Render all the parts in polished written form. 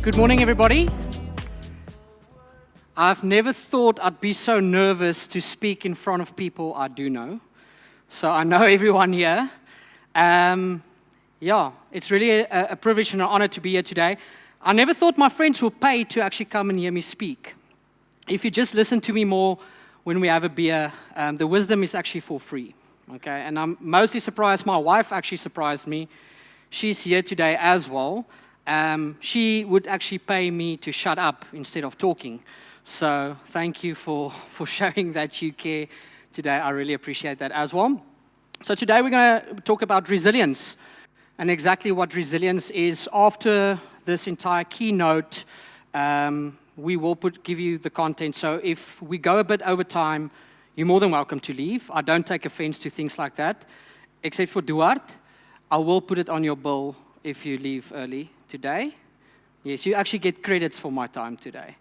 Good morning, everybody. I've never thought I'd be so nervous to speak in front of people I do know. So I know everyone here. It's really a privilege and an honor to be here today. I never thought my friends would pay to actually come and hear me speak. If you just listen to me more when we have a beer, the wisdom is actually for free. Okay, and I'm mostly surprised. My wife actually surprised me. She's here today as well. She would actually pay me to shut up instead of talking. So thank you for showing that you care today. I really appreciate that as well. So today we're going to talk about resilience and exactly what resilience is. After this entire keynote, we will give you the content. So if we go a bit over time, you're more than welcome to leave. I don't take offense to things like that, except for Duarte. I will put it on your bill if you leave early today. Yes, you actually get credits for my time today.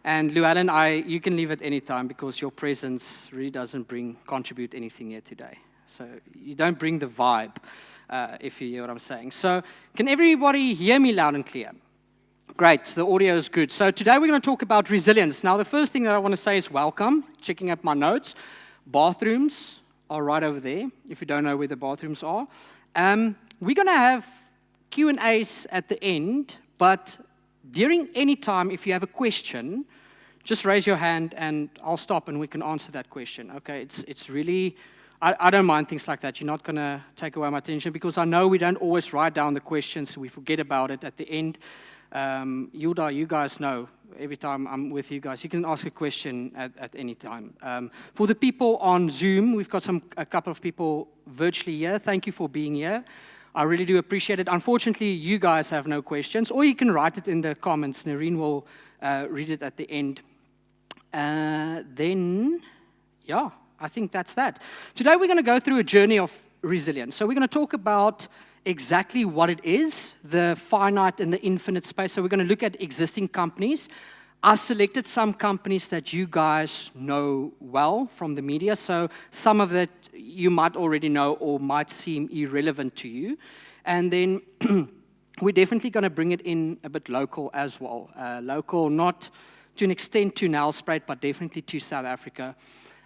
And Llewellyn, you can leave at any time because your presence really doesn't contribute anything here today. So you don't bring the vibe, if you hear what I'm saying. So can everybody hear me loud and clear? Great, the audio is good. So today we're going to talk about resilience. Now the first thing that I want to say is welcome. Checking up my notes. Bathrooms are right over there, if you don't know where the bathrooms are. We're going to have Q&As at the end, but during any time, if you have a question, just raise your hand and I'll stop and we can answer that question. Okay, it's really, I don't mind things like that. You're not going to take away my attention because I know we don't always write down the questions. We forget about it at the end. Yuda, you guys know, every time I'm with you guys, you can ask a question at any time. For the people on Zoom, we've got a couple of people virtually here. Thank you for being here. I really do appreciate it. Unfortunately, you guys have no questions, or you can write it in the comments. Noreen will read it at the end. I think that's that. Today, we're going to go through a journey of resilience. So we're going to talk about exactly what it is, the finite and the infinite space. So we're going to look at existing companies. I selected some companies that you guys know well from the media. So some of that you might already know or might seem irrelevant to you. And then we're definitely going to bring it in a bit local as well. Local, not to an extent to Nelspruit, but definitely to South Africa.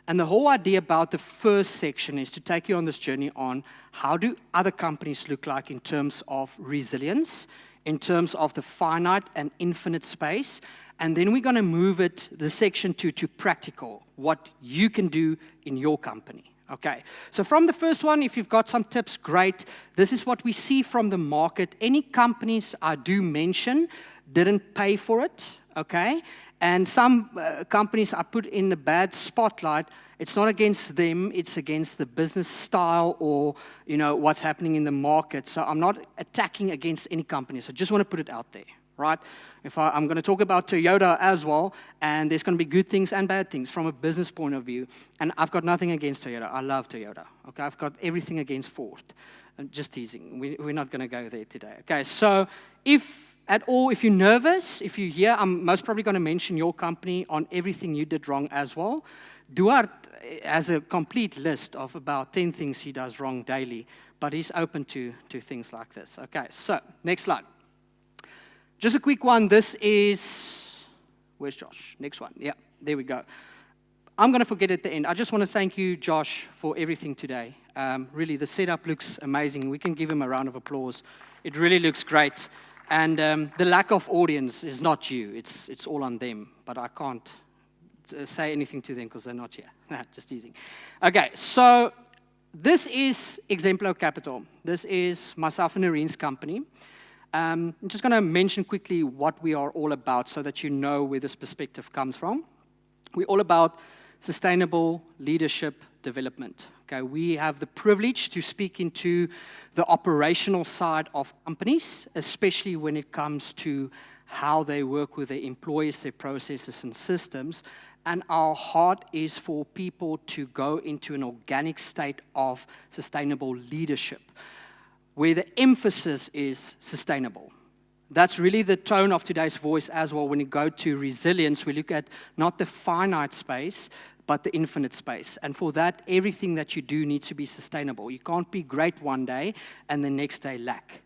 And the whole idea about the first section is to take you on this journey on how do other companies look like in terms of resilience, in terms of the finite and infinite space. And then we're going to move the section to practical, what you can do in your company. Okay, so from the first one, if you've got some tips, great. This is what we see from the market. Any companies I do mention didn't pay for it, okay? And some companies I put in the bad spotlight. It's not against them, it's against the business style or, what's happening in the market. So I'm not attacking against any company. So I just want to put it out there, right? I'm going to talk about Toyota as well, and there's going to be good things and bad things from a business point of view. And I've got nothing against Toyota. I love Toyota. Okay, I've got everything against Ford. I'm just teasing. We're not going to go there today. Okay, so if you're nervous, if you're here, I'm most probably going to mention your company on everything you did wrong as well. Duarte has a complete list of about 10 things he does wrong daily, but he's open to things like this. Okay, so next slide. Just a quick one. This is, where's Josh? Next one. Yeah, there we go. I'm going to forget at the end. I just want to thank you, Josh, for everything today. Really, the setup looks amazing. We can give him a round of applause. It really looks great. And the lack of audience is not you. It's all on them. But I can't say anything to them because they're not here. Just teasing. Okay, so this is Exemplo Capital. This is myself and Noreen's company. I'm just going to mention quickly what we are all about so that you know where this perspective comes from. We're all about sustainable leadership development. Okay, we have the privilege to speak into the operational side of companies, especially when it comes to how they work with their employees, their processes and systems. And our heart is for people to go into an organic state of sustainable leadership, where the emphasis is sustainable. That's really the tone of today's voice as well. When you go to resilience, we look at not the finite space, but the infinite space. And for that, everything that you do needs to be sustainable. You can't be great one day and the next day lack.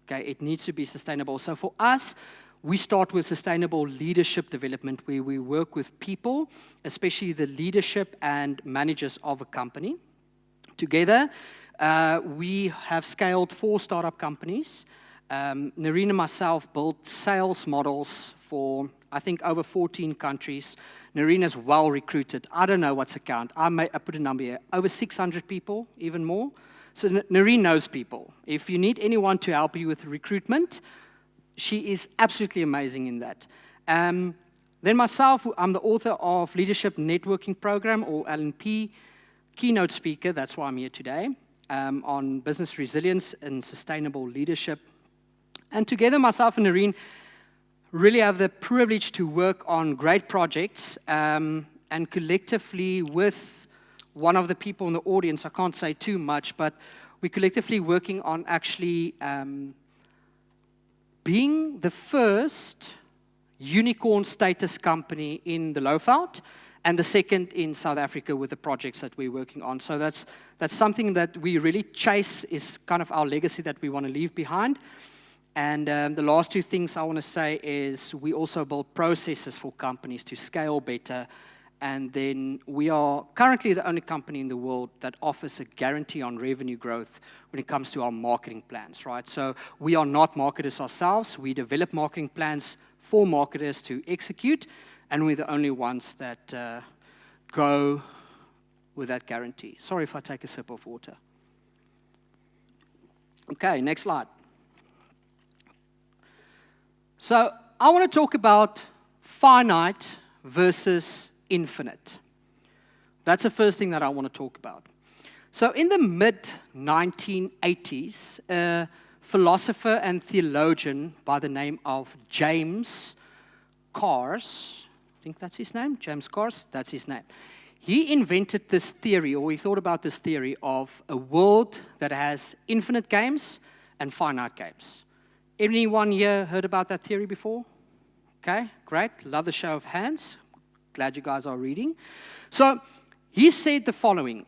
Okay, it needs to be sustainable. So for us, we start with sustainable leadership development, where we work with people, especially the leadership and managers of a company. Together, we have scaled 4 startup companies. Nareen and myself built sales models for, I think, over 14 countries. Nareen is well recruited. I don't know what's the count. I put a number here. Over 600 people, even more. So Nareen knows people. If you need anyone to help you with recruitment, she is absolutely amazing in that. Then myself, I'm the author of Leadership Networking Program, or LNP, keynote speaker, that's why I'm here today, on business resilience and sustainable leadership. And together, myself and Nareen really have the privilege to work on great projects, and collectively with one of the people in the audience, I can't say too much, but we're collectively working on actually being the first unicorn status company in the Lowveld, and the second in South Africa with the projects that we're working on. So that's something that we really chase, is kind of our legacy that we want to leave behind. And the last 2 things I want to say is we also build processes for companies to scale better. And then we are currently the only company in the world that offers a guarantee on revenue growth when it comes to our marketing plans, right? So we are not marketers ourselves. We develop marketing plans for marketers to execute, and we're the only ones that go with that guarantee. Sorry if I take a sip of water. Okay, next slide. So I want to talk about finite versus infinite. That's the first thing that I want to talk about. So in the mid-1980s, a philosopher and theologian by the name of James Cars, I think that's his name, James Cars, that's his name. He invented this theory, or he thought about this theory of a world that has infinite games and finite games. Anyone here heard about that theory before? Okay, great. Love the show of hands. Glad you guys are reading. So he said the following: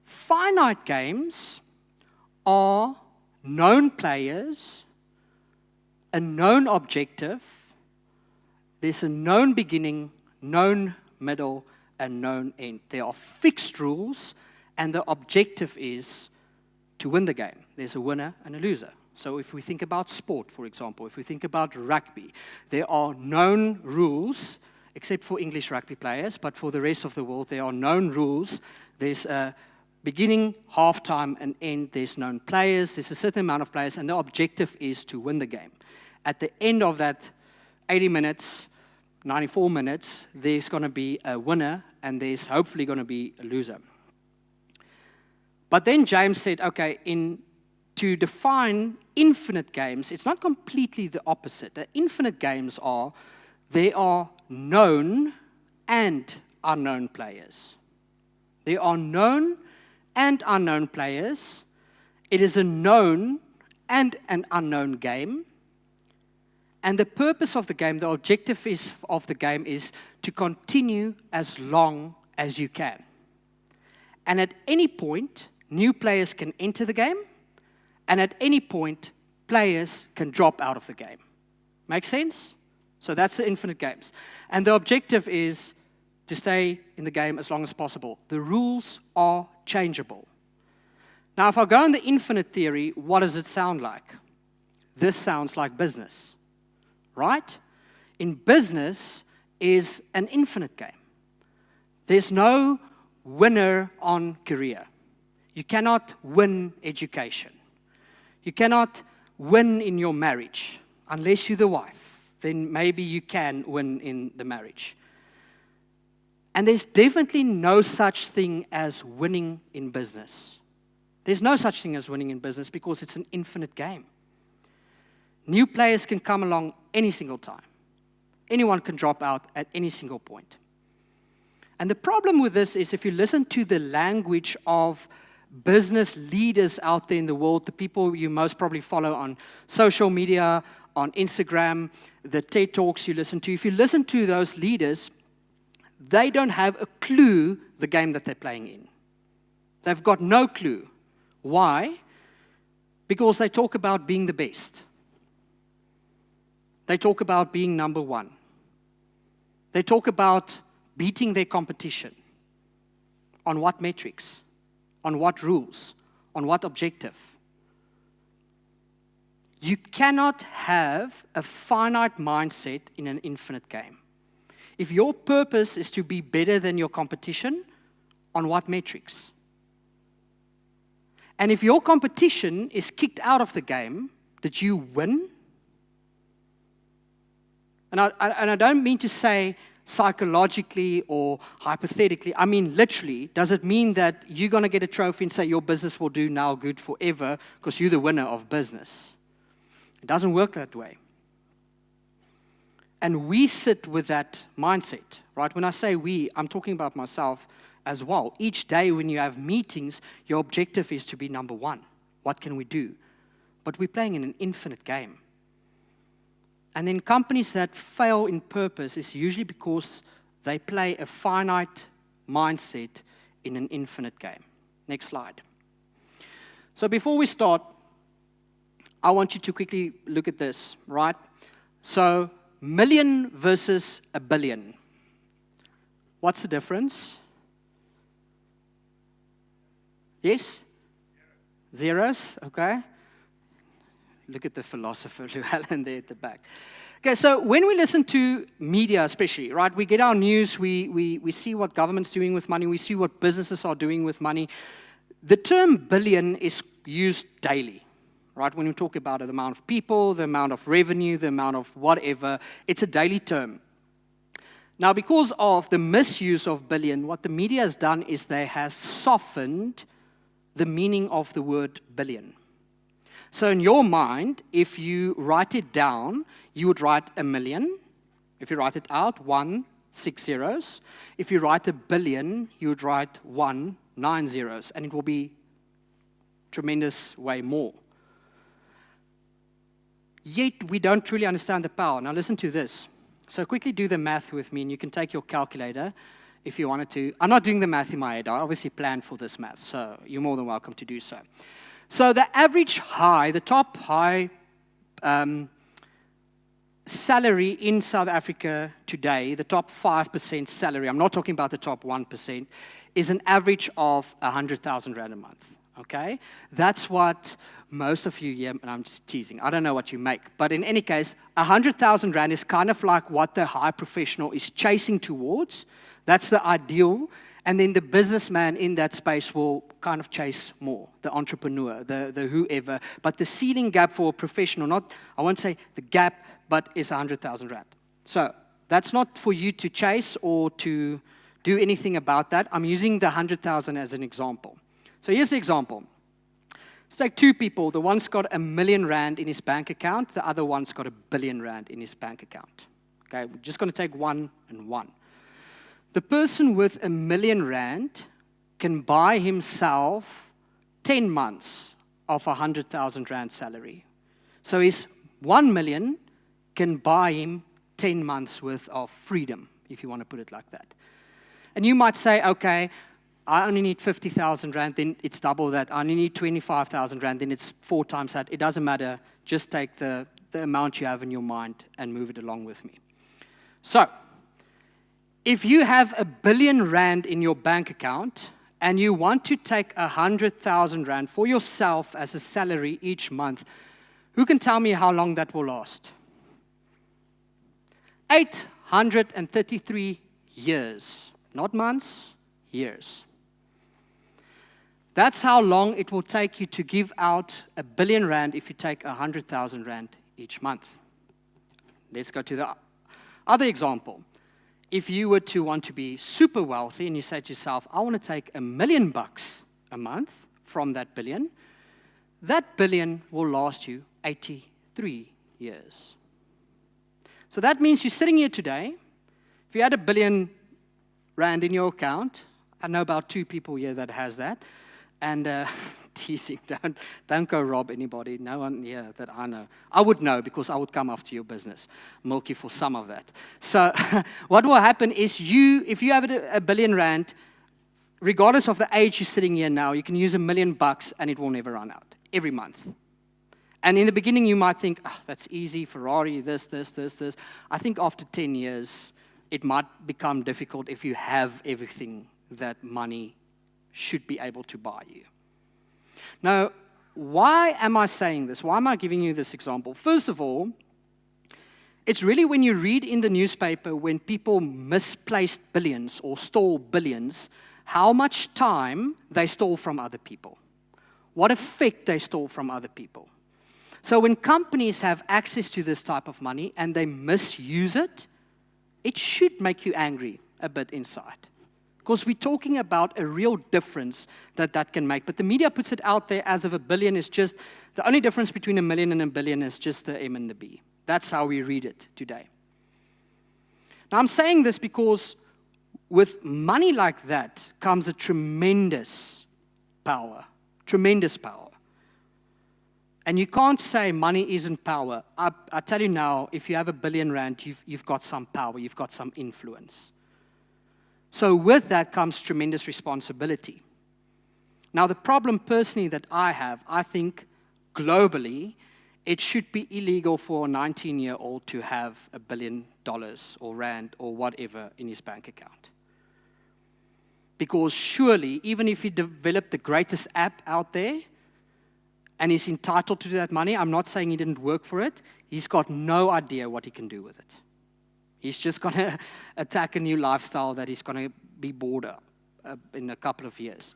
finite games are known players, a known objective, there's a known beginning, known middle, and known end. There are fixed rules, and the objective is to win the game. There's a winner and a loser. So if we think about sport, for example, if we think about rugby, there are known rules, except for English rugby players, but for the rest of the world, there are known rules. There's a beginning, halftime, and end. There's known players. There's a certain amount of players, and the objective is to win the game. At the end of that 80 minutes, 94 minutes, there's going to be a winner, and there's hopefully going to be a loser. But then James said, okay, to define infinite games, it's not completely the opposite. The infinite games there are known and unknown players. There are known and unknown players. It is a known and an unknown game. And the purpose of the game, the objective of the game is to continue as long as you can. And at any point, new players can enter the game, and at any point, players can drop out of the game. Make sense? So that's the infinite games. And the objective is to stay in the game as long as possible. The rules are changeable. Now, if I go in the infinite theory, what does it sound like? This sounds like business, right? In business is an infinite game. There's no winner on career. You cannot win education. You cannot win in your marriage unless you're the wife. Then maybe you can win in the marriage. And there's definitely no such thing as winning in business. There's no such thing as winning in business because it's an infinite game. New players can come along any single time. Anyone can drop out at any single point. And the problem with this is if you listen to the language of business leaders out there in the world, the people you most probably follow on social media, on Instagram, the TED Talks you listen to, if you listen to those leaders, they don't have a clue the game that they're playing in. They've got no clue. Why? Because they talk about being the best. They talk about being number one. They talk about beating their competition. On what metrics? On what rules? On what objective? You cannot have a finite mindset in an infinite game. If your purpose is to be better than your competition, on what metrics? And if your competition is kicked out of the game, did you win? And I don't mean to say psychologically or hypothetically. I mean literally. Does it mean that you're going to get a trophy and say your business will do now good forever because you're the winner of business? It doesn't work that way. And we sit with that mindset, right? When I say we, I'm talking about myself as well. Each day when you have meetings, your objective is to be number one. What can we do? But we're playing in an infinite game. And then companies that fail in purpose is usually because they play a finite mindset in an infinite game. Next slide. So before we start, I want you to quickly look at this, right? So, million versus a billion. What's the difference? Yes? Zeros, okay. Look at the philosopher, Llewellyn, there at the back. Okay, so when we listen to media especially, right, we get our news, we see what government's doing with money, we see what businesses are doing with money. The term billion is used daily, right? When we talk about the amount of people, the amount of revenue, the amount of whatever, it's a daily term. Now, because of the misuse of billion, what the media has done is they have softened the meaning of the word billion. So in your mind, if you write it down, you would write a million. If you write it out, 1, 6 zeros. If you write a billion, you would write 1, 9 zeros. And it will be tremendous way more. Yet we don't truly understand the power. Now listen to this. So quickly do the math with me, and you can take your calculator if you wanted to. I'm not doing the math in my head. I obviously planned for this math, so you're more than welcome to do so. So the average high, the top high salary in South Africa today, the top 5% salary, I'm not talking about the top 1%, is an average of 100,000 Rand a month, okay? That's what most of you here, and I'm just teasing, I don't know what you make, but in any case, 100,000 Rand is kind of like what the high professional is chasing towards. That's the ideal. And then the businessman in that space will kind of chase more, the entrepreneur, the whoever. But the ceiling gap for a professional, not, I won't say the gap, but is 100,000 Rand. So that's not for you to chase or to do anything about that. I'm using the 100,000 as an example. So here's the example. Let's take two people. The one's got 1 million Rand in his bank account. The other one's got 1 billion Rand in his bank account. Okay, we're just going to take one and one. The person with 1 million Rand can buy himself 10 months of 100,000 Rand salary. So his 1 million can buy him 10 months worth of freedom, if you want to put it like that. And you might say, okay, I only need 50,000 Rand, then it's double that. I only need 25,000 Rand, then it's 4 times that. It doesn't matter. Just take the amount you have in your mind and move it along with me. So, if you have 1 billion Rand in your bank account and you want to take 100,000 Rand for yourself as a salary each month, who can tell me how long that will last? 833 years. Not months, years. That's how long it will take you to give out 1 billion Rand if you take 100,000 Rand each month. Let's go to the other example. If you were to want to be super wealthy and you say to yourself, I want to take $1 million a month from that billion will last you 83 years. So that means you're sitting here today. If you had 1 billion Rand in your account, I know about 2 people here that has that. And teasing, don't go rob anybody. No one here that I know. I would know because I would come after your business. Milk you for some of that. So what will happen is if you have 1 billion Rand, regardless of the age you're sitting here now, you can use $1 million and it will never run out every month. And in the beginning, you might think, oh, that's easy, Ferrari, this. I think after 10 years, it might become difficult if you have everything that money should be able to buy you. Now, why am I saying this? Why am I giving you this example? First of all, it's really when you read in the newspaper when people misplaced billions or stole billions, how much time they stole from other people, what effect they stole from other people. So when companies have access to this type of money and they misuse it, it should make you angry a bit inside. Because we're talking about a real difference that can make. But the media puts it out there as if $1 billion is just, the only difference between $1 million and $1 billion is just the M and the B. That's how we read it today. Now I'm saying this because with money like that comes a tremendous power. Tremendous power. And you can't say money isn't power. I tell you now, if you have R1 billion, you've got some power, you've got some influence. So with that comes tremendous responsibility. Now the problem personally that I have, I think globally, it should be illegal for a 19-year-old to have $1 billion or rand or whatever in his bank account. Because surely, even if he developed the greatest app out there, and he's entitled to that money, I'm not saying he didn't work for it, he's got no idea what he can do with it. He's just going to attack a new lifestyle that he's going to be bored of in a couple of years.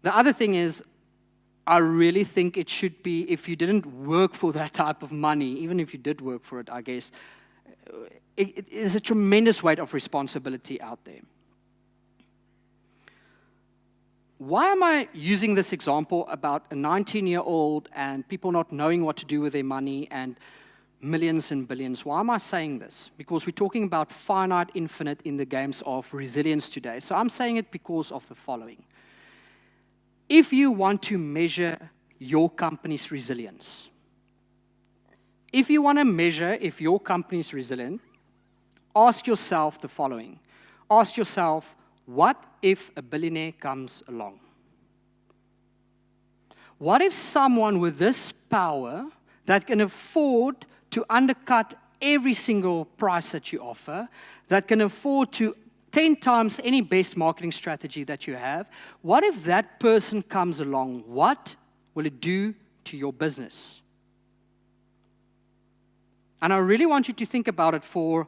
The other thing is, I really think it should be, if you didn't work for that type of money, even if you did work for it, I guess, it is a tremendous weight of responsibility out there. Why am I using this example about a 19-year-old and people not knowing what to do with their money and millions and billions? Why am I saying this? Because we're talking about finite, infinite in the games of resilience today. So I'm saying it because of the following. If you want to measure your company's resilience, if you want to measure if your company is resilient, ask yourself the following. Ask yourself, what if a billionaire comes along? What if someone with this power that can afford to undercut every single price that you offer, that can afford to 10 times any best marketing strategy that you have, what if that person comes along? What will it do to your business? And I really want you to think about it for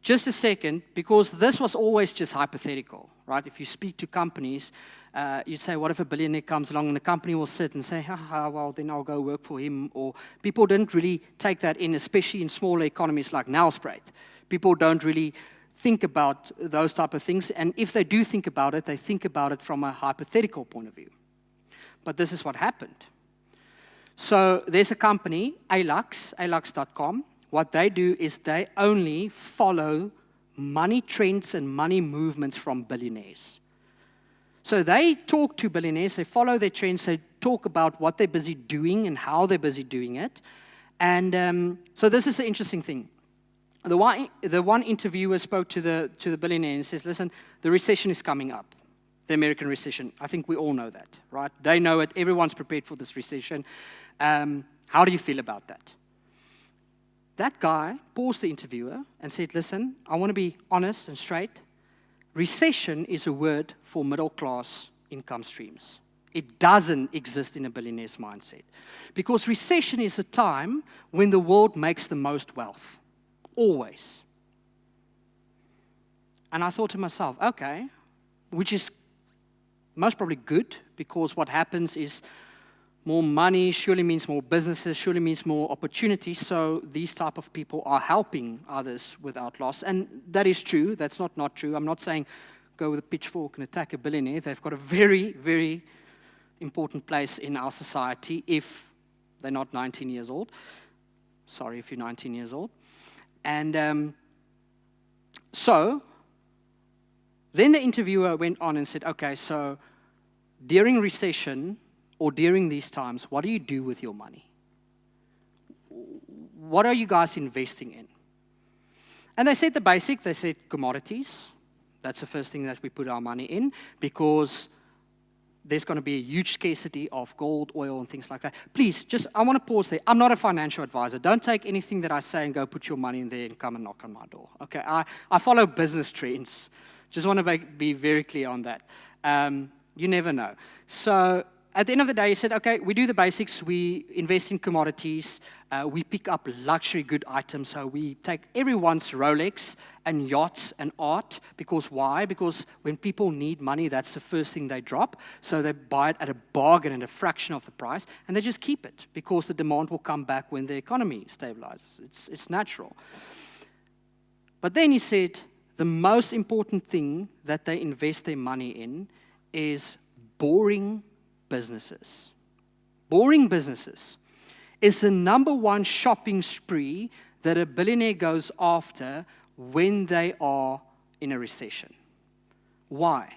just a second, because this was always just hypothetical, right? If you speak to companies, you'd say, what if a billionaire comes along, and the company will sit and say, well, then I'll go work for him. Or people didn't really take that in, especially in smaller economies like Nelspruit. People don't really think about those type of things. And if they do think about it, they think about it from a hypothetical point of view. But this is what happened. So there's a company, alux.com. What they do is they only follow money trends and money movements from billionaires. So they talk to billionaires, they follow their trends, they talk about what they're busy doing and how they're busy doing it. And so this is the interesting thing. The one interviewer spoke to the billionaire and says, listen, the recession is coming up, the American recession. I think we all know that, right? They know it. Everyone's prepared for this recession. How do you feel about that? That guy paused the interviewer and said, listen, I want to be honest and straight. Recession is a word for middle-class income streams. It doesn't exist in a billionaire's mindset. Because recession is a time when the world makes the most wealth. Always. And I thought to myself, okay, which is most probably good, because what happens is more money surely means more businesses, surely means more opportunities. So these type of people are helping others without loss. And that is true. That's not true. I'm not saying go with a pitchfork and attack a billionaire. They've got a very, very important place in our society if they're not 19 years old. Sorry if you're 19 years old. And so then the interviewer went on and said, okay, so during recession, or during these times, what do you do with your money? What are you guys investing in? And they said the basic, they said commodities. That's the first thing that we put our money in, because there's going to be a huge scarcity of gold, oil, and things like that. Please, I want to pause there. I'm not a financial advisor. Don't take anything that I say and go put your money in there and come and knock on my door. Okay, I follow business trends. Just want to be very clear on that. You never know. So at the end of the day, he said, okay, we do the basics. We invest in commodities. We pick up luxury good items. So we take everyone's Rolex and yachts and art. Because why? Because when people need money, that's the first thing they drop. So they buy it at a bargain and a fraction of the price. And they just keep it because the demand will come back when the economy stabilizes. It's natural. But then he said, the most important thing that they invest their money in is boring businesses. Boring businesses is the number one shopping spree that a billionaire goes after when they are in a recession. Why?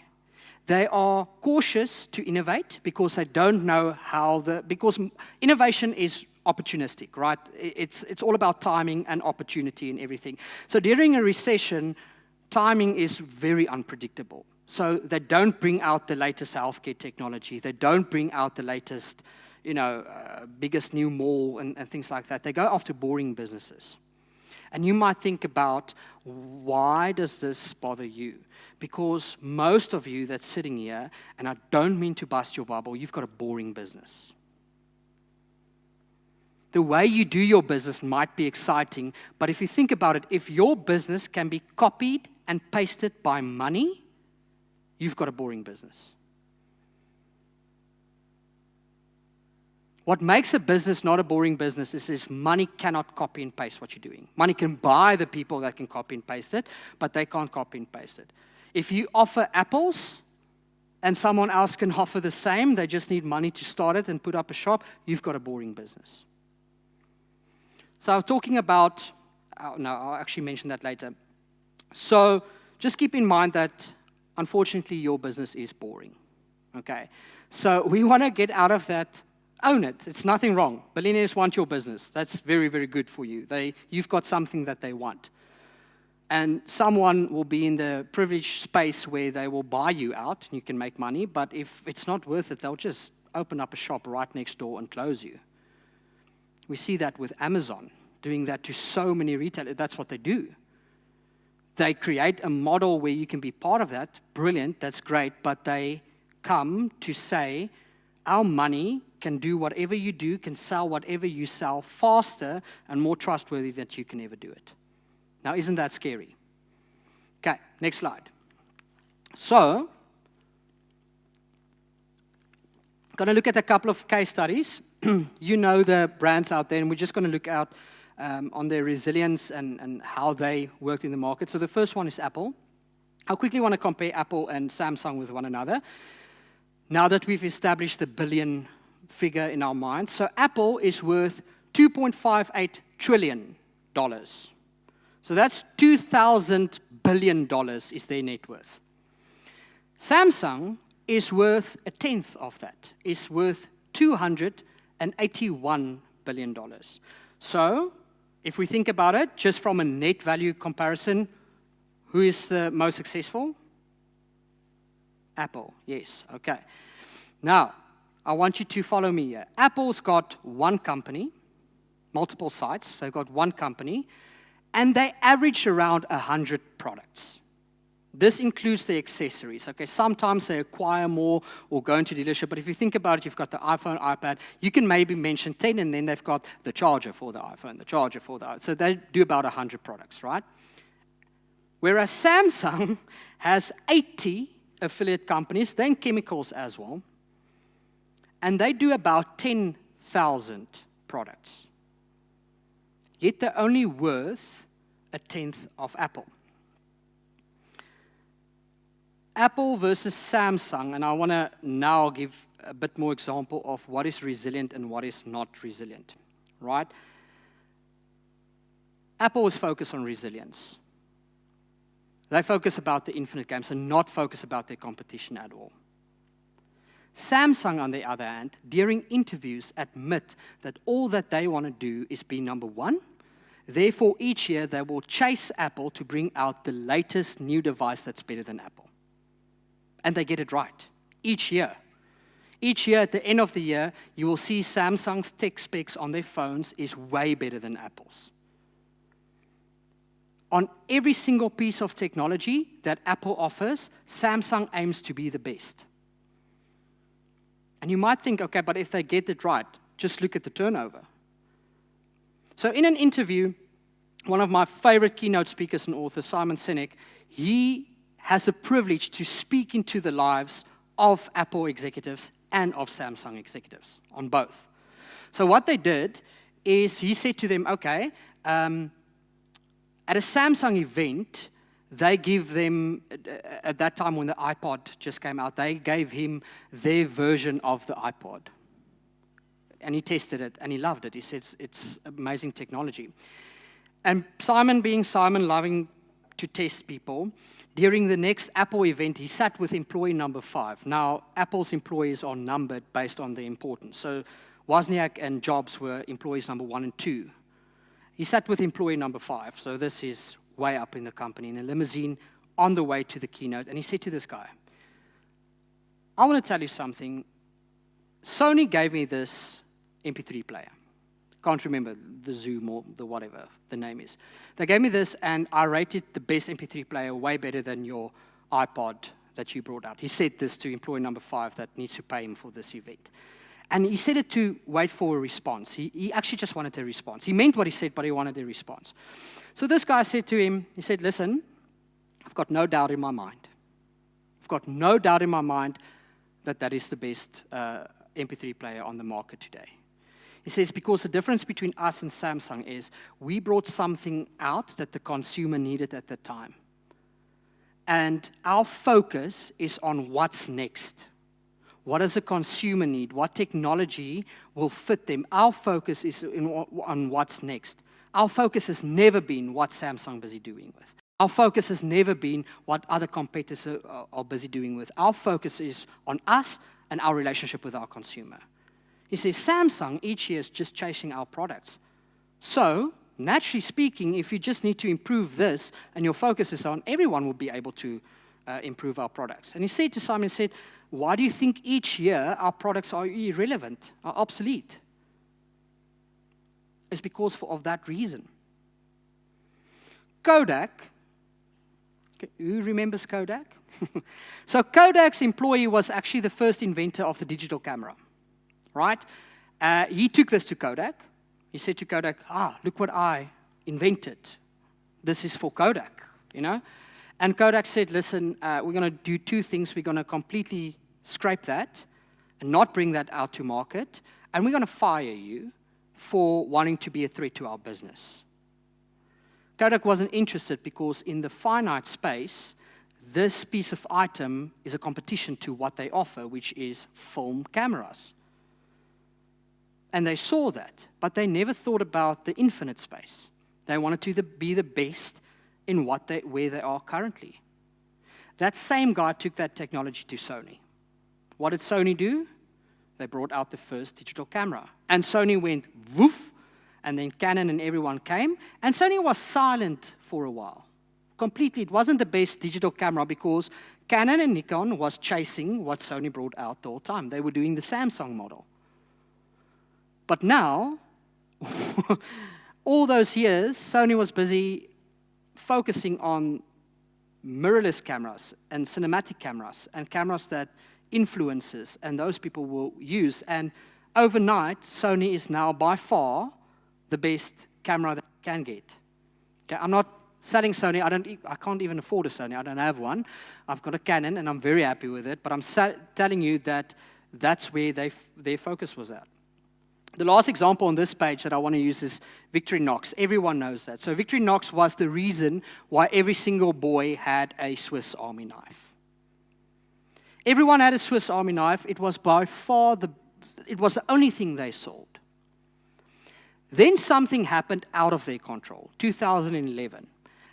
They are cautious to innovate because they don't know because innovation is opportunistic, right? It's all about timing and opportunity and everything. So during a recession, timing is very unpredictable. So they don't bring out the latest healthcare technology. They don't bring out the latest, biggest new mall and things like that. They go after boring businesses. And you might think about, why does this bother you? Because most of you that's sitting here, and I don't mean to bust your bubble, you've got a boring business. The way you do your business might be exciting, but if you think about it, if your business can be copied and pasted by money, you've got a boring business. What makes a business not a boring business is money cannot copy and paste what you're doing. Money can buy the people that can copy and paste it, but they can't copy and paste it. If you offer apples and someone else can offer the same, they just need money to start it and put up a shop, you've got a boring business. So I was talking about, I'll actually mention that later. So just keep in mind that, unfortunately, your business is boring, okay? So we want to get out of that. Own it. It's nothing wrong. Billionaires want your business. That's very, very good for you. You've got something that they want. And someone will be in the privileged space where they will buy you out and you can make money, but if it's not worth it, they'll just open up a shop right next door and close you. We see that with Amazon, doing that to so many retailers. That's what they do. They create a model where you can be part of that. Brilliant, that's great, but they come to say, our money can do whatever you do, can sell whatever you sell faster and more trustworthy than you can ever do it. Now, isn't that scary? Okay, next slide. So, going to look at a couple of case studies. You know the brands out there, and we're just going to look out on their resilience and how they worked in the market. So the first one is Apple. I quickly want to compare Apple and Samsung with one another, now that we've established the billion figure in our minds. So Apple is worth $2.58 trillion. So that's $2,000 billion is their net worth. Samsung is worth a tenth of that. It's worth $281 billion. So if we think about it, just from a net value comparison, who is the most successful? Apple, yes, okay. Now, I want you to follow me here. Apple's got one company, multiple sites. They've got one company, and they average around 100 products. This includes the accessories. Okay, sometimes they acquire more or go into dealership, but if you think about it, you've got the iPhone, iPad. You can maybe mention 10, and then they've got the charger for the iPhone, the charger for the iPhone. So they do about 100 products, right? Whereas Samsung has 80 affiliate companies, then chemicals as well, and they do about 10,000 products. Yet they're only worth a tenth of Apple. Apple versus Samsung, and I want to now give a bit more example of what is resilient and what is not resilient, right? Apple is focused on resilience. They focus about the infinite games and not focus about their competition at all. Samsung, on the other hand, during interviews admit that all that they want to do is be number one. Therefore, each year they will chase Apple to bring out the latest new device that's better than Apple. And they get it right each year. Each year, at the end of the year, you will see Samsung's tech specs on their phones is way better than Apple's. On every single piece of technology that Apple offers, Samsung aims to be the best. And you might think, okay, but if they get it right, just look at the turnover. So in an interview, one of my favorite keynote speakers and authors, Simon Sinek, he has a privilege to speak into the lives of Apple executives and of Samsung executives, on both. So what they did is he said to them, okay, at a Samsung event, they give them, at that time when the iPod just came out, they gave him their version of the iPod. And he tested it, and he loved it. He said, it's amazing technology. And Simon, being Simon, loving to test people, during the next Apple event, he sat with employee number 5. Now, Apple's employees are numbered based on their importance. So Wozniak and Jobs were employees number 1 and 2. He sat with employee number 5, so this is way up in the company, in a limousine, on the way to the keynote, and he said to this guy, I want to tell you something. Sony gave me this MP3 player. Can't remember the Zoom or the whatever the name is. They gave me this, and I rated the best MP3 player way better than your iPod that you brought out. He said this to employee number 5 that needs to pay him for this event. And he said it to wait for a response. He actually just wanted a response. He meant what he said, but he wanted a response. So this guy said to him, he said, listen, I've got no doubt in my mind. I've got no doubt in my mind that that is the best MP3 player on the market today. He says, because the difference between us and Samsung is we brought something out that the consumer needed at the time. And our focus is on what's next. What does the consumer need? What technology will fit them? Our focus is on what's next. Our focus has never been what Samsung is busy doing with. Our focus has never been what other competitors are busy doing with. Our focus is on us and our relationship with our consumer. He says, Samsung each year is just chasing our products. So, naturally speaking, if you just need to improve this and your focus is on, everyone will be able to improve our products. And he said to Simon, he said, why do you think each year our products are irrelevant, are obsolete? It's because of that reason. Kodak, who remembers Kodak? So Kodak's employee was actually the first inventor of the digital camera, right? He took this to Kodak. He said to Kodak, look what I invented. This is for Kodak, you know? And Kodak said, listen, we're going to do 2 things. We're going to completely scrape that and not bring that out to market, and we're going to fire you for wanting to be a threat to our business. Kodak wasn't interested because in the finite space, this piece of item is a competition to what they offer, which is film cameras. And they saw that, but they never thought about the infinite space. They wanted to be the best in where they are currently. That same guy took that technology to Sony. What did Sony do? They brought out the first digital camera. And Sony went woof, and then Canon and everyone came, and Sony was silent for a while. Completely, it wasn't the best digital camera because Canon and Nikon was chasing what Sony brought out the whole time. They were doing the Samsung model. But now, all those years, Sony was busy focusing on mirrorless cameras and cinematic cameras and cameras that influencers and those people will use. And overnight, Sony is now by far the best camera that you can get. Okay, I'm not selling Sony. I can't even afford a Sony. I don't have one. I've got a Canon, and I'm very happy with it. But I'm telling you that that's where their focus was at. The last example on this page that I want to use is Victorinox. Everyone knows that. So Victorinox was the reason why every single boy had a Swiss Army knife. Everyone had a Swiss Army knife. It was by far the only thing they sold. Then something happened out of their control, 2011.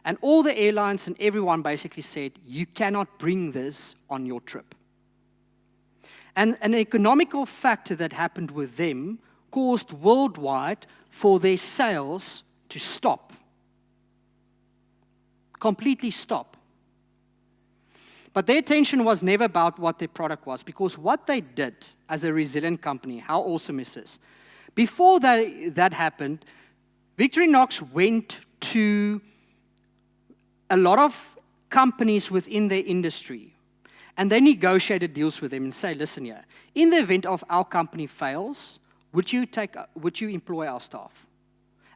And all the airlines and everyone basically said, you cannot bring this on your trip. And an economical factor that happened with them caused worldwide for their sales to stop. Completely stop. But their attention was never about what their product was, because what they did as a resilient company, how awesome is this? Before that happened, Victorinox went to a lot of companies within their industry, and they negotiated deals with them and say, listen here, in the event of our company fails, would you employ our staff?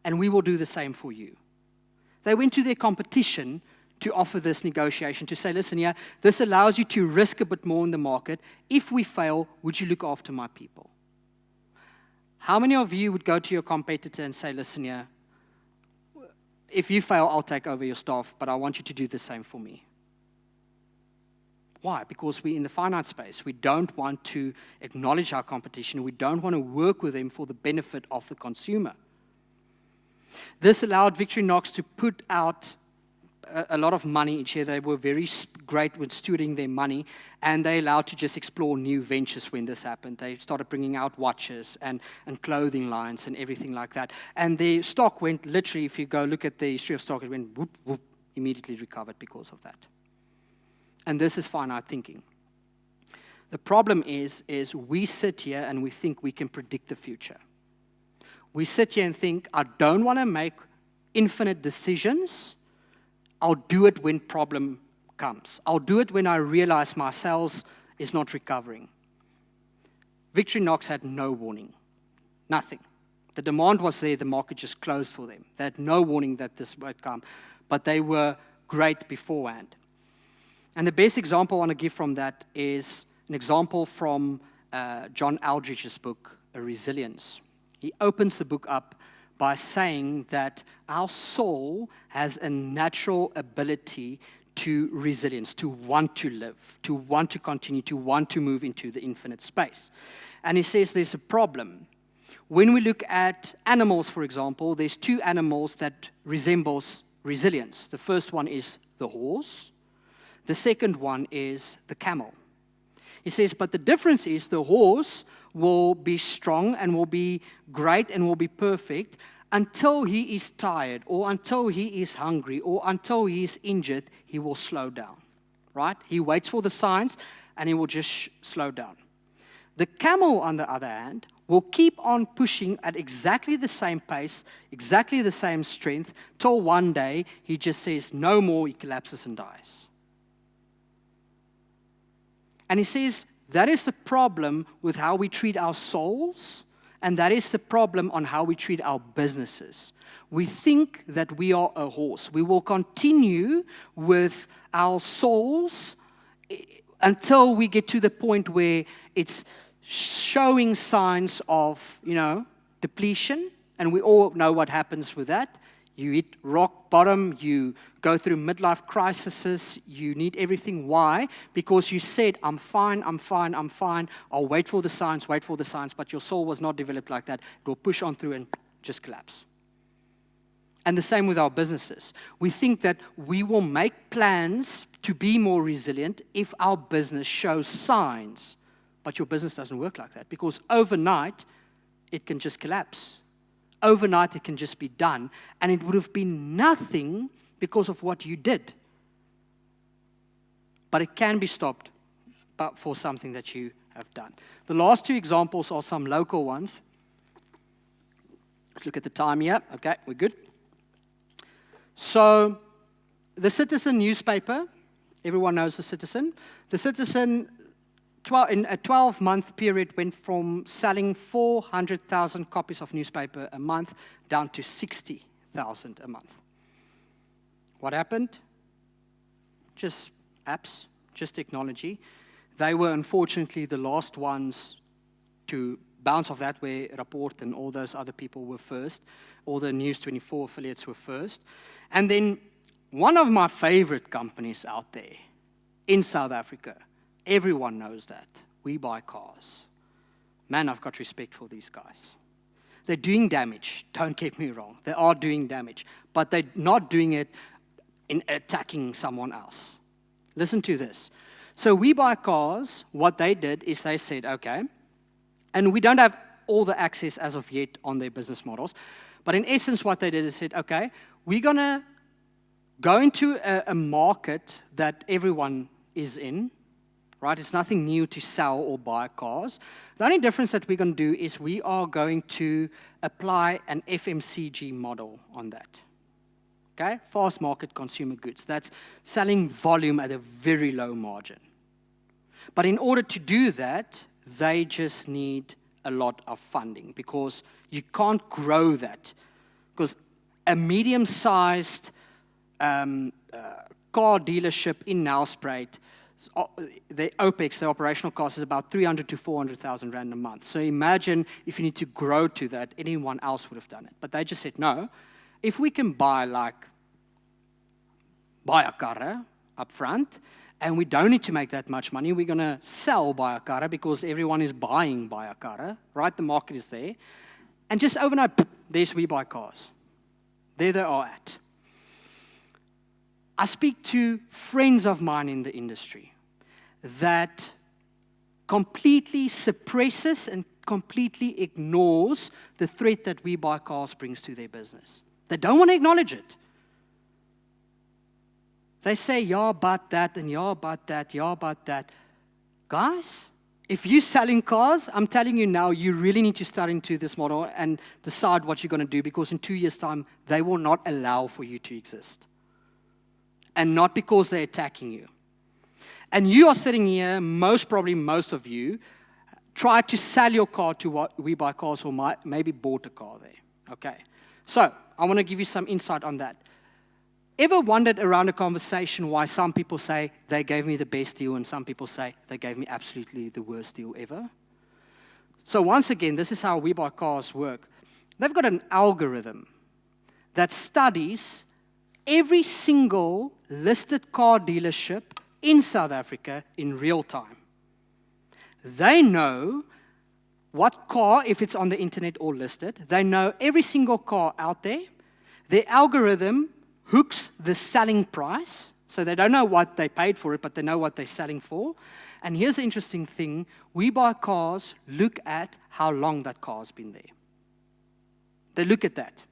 And we will do the same for you. They went to their competition to offer this negotiation, to say, listen here, this allows you to risk a bit more in the market. If we fail, would you look after my people? How many of you would go to your competitor and say, listen here, if you fail, I'll take over your staff, but I want you to do the same for me? Why? Because we're in the finite space. We don't want to acknowledge our competition. We don't want to work with them for the benefit of the consumer. This allowed Victorinox to put out a lot of money each year. They were very great with stewarding their money, and they allowed to just explore new ventures when this happened. They started bringing out watches and clothing lines and everything like that. And the stock went literally, if you go look at the history of stock, it went whoop, whoop, immediately recovered because of that. And this is finite thinking. The problem is we sit here and we think we can predict the future. We sit here and think, I don't want to make infinite decisions. I'll do it when problem comes. I'll do it when I realize my sales is not recovering. Victorinox had no warning. Nothing. The demand was there, the market just closed for them. They had no warning that this would come. But they were great beforehand. And the best example I want to give from that is an example from John Aldrich's book, Resilience. He opens the book up by saying that our soul has a natural ability to resilience, to want to live, to want to continue, to want to move into the infinite space. And he says there's a problem. When we look at animals, for example, there's two animals that resembles resilience. The first one is the horse. The second one is the camel. He says, but the difference is the horse will be strong and will be great and will be perfect until he is tired or until he is hungry or until he is injured, he will slow down, right? He waits for the signs and he will just slow down. The camel, on the other hand, will keep on pushing at exactly the same pace, exactly the same strength, till one day he just says no more, he collapses and dies. And he says that is the problem with how we treat our souls, and that is the problem on how we treat our businesses. We think that we are a horse. We will continue with our souls until we get to the point where it's showing signs of, depletion, and we all know what happens with that. You hit rock bottom, you go through midlife crises, you need everything. Why? Because you said, I'm fine, I'll wait for the signs, but your soul was not developed like that. It will push on through and just collapse. And the same with our businesses. We think that we will make plans to be more resilient if our business shows signs, but your business doesn't work like that, because overnight, it can just collapse. Overnight, it can just be done, and it would have been nothing because of what you did. But it can be stopped for something that you have done. The last two examples are some local ones. Let's look at the time here. Okay, we're good. So, the Citizen newspaper, everyone knows the Citizen. The Citizen, in a 12-month period, went from selling 400,000 copies of newspaper a month down to 60,000 a month. What happened? Just apps, just technology. They were unfortunately the last ones to bounce off that, where Rapport and all those other people were first. All the News 24 affiliates were first. And then one of my favorite companies out there in South Africa, everyone knows that. We buy cars. Man, I've got respect for these guys. They're doing damage, don't get me wrong. They are doing damage, but they're not doing it in attacking someone else. Listen to this. So we buy cars. What they did is they said, okay, and we don't have all the access as of yet on their business models, but in essence what they did is said, okay, we're going to go into a market that everyone is in, right? It's nothing new to sell or buy cars. The only difference that we're going to do is we are going to apply an FMCG model on that. Okay? Fast market consumer goods. That's selling volume at a very low margin. But in order to do that, they just need a lot of funding because you can't grow that. Because a medium-sized car dealership in Nelspruit, the OPEX, the operational cost, is about 300 to 400,000 rand a month. So imagine if you need to grow to that, anyone else would have done it. But they just said, no, if we can buy a car up front, and we don't need to make that much money, we're going to sell a car because everyone is buying a car, right? The market is there. And just overnight, there's We Buy Cars. There they are at. I speak to friends of mine in the industry that completely suppresses and completely ignores the threat that We Buy Cars brings to their business. They don't want to acknowledge it. They say, yeah, but that, and yeah, but that, yeah, but that. Guys, if you're selling cars, I'm telling you now, you really need to start into this model and decide what you're going to do, because in 2 years' time, they will not allow for you to exist. And not because they're attacking you. And you are sitting here, most of you, tried to sell your car to what We Buy Cars or maybe bought a car there. Okay. So, I want to give you some insight on that. Ever wondered around a conversation why some people say they gave me the best deal and some people say they gave me absolutely the worst deal ever? So once again, this is how We Buy Cars work. They've got an algorithm that studies every single listed car dealership in South Africa in real time. They know what car, if it's on the internet or listed, they know every single car out there. Their algorithm hooks the selling price, so they don't know what they paid for it, but they know what they're selling for. And here's the interesting thing. We Buy Cars look at how long that car's been there. They look at that.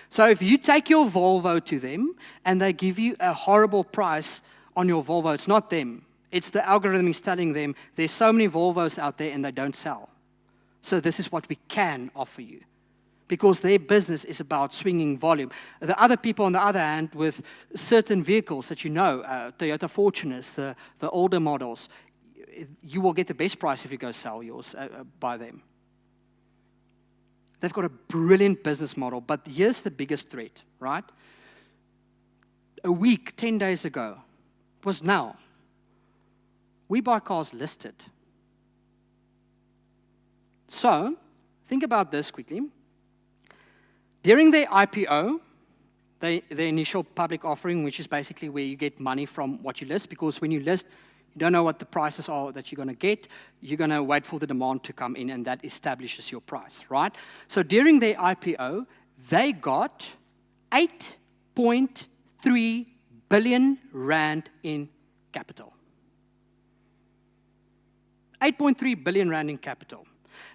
So if you take your Volvo to them and they give you a horrible price on your Volvo, it's not them. It's the algorithm is telling them there's so many Volvos out there and they don't sell. So this is what we can offer you. Because their business is about swinging volume. The other people, on the other hand, with certain vehicles that you know, Toyota Fortuners, the older models, you will get the best price if you go sell yours by them. They've got a brilliant business model, but here's the biggest threat, right? A week, 10 days ago, was now. We Buy Cars listed. So, think about this quickly. During their IPO, the initial public offering, which is basically where you get money from what you list, because when you list, you don't know what the prices are that you're going to get. You're going to wait for the demand to come in, and that establishes your price, right? So during their IPO, they got 8.3 billion rand in capital. 8.3 billion rand in capital.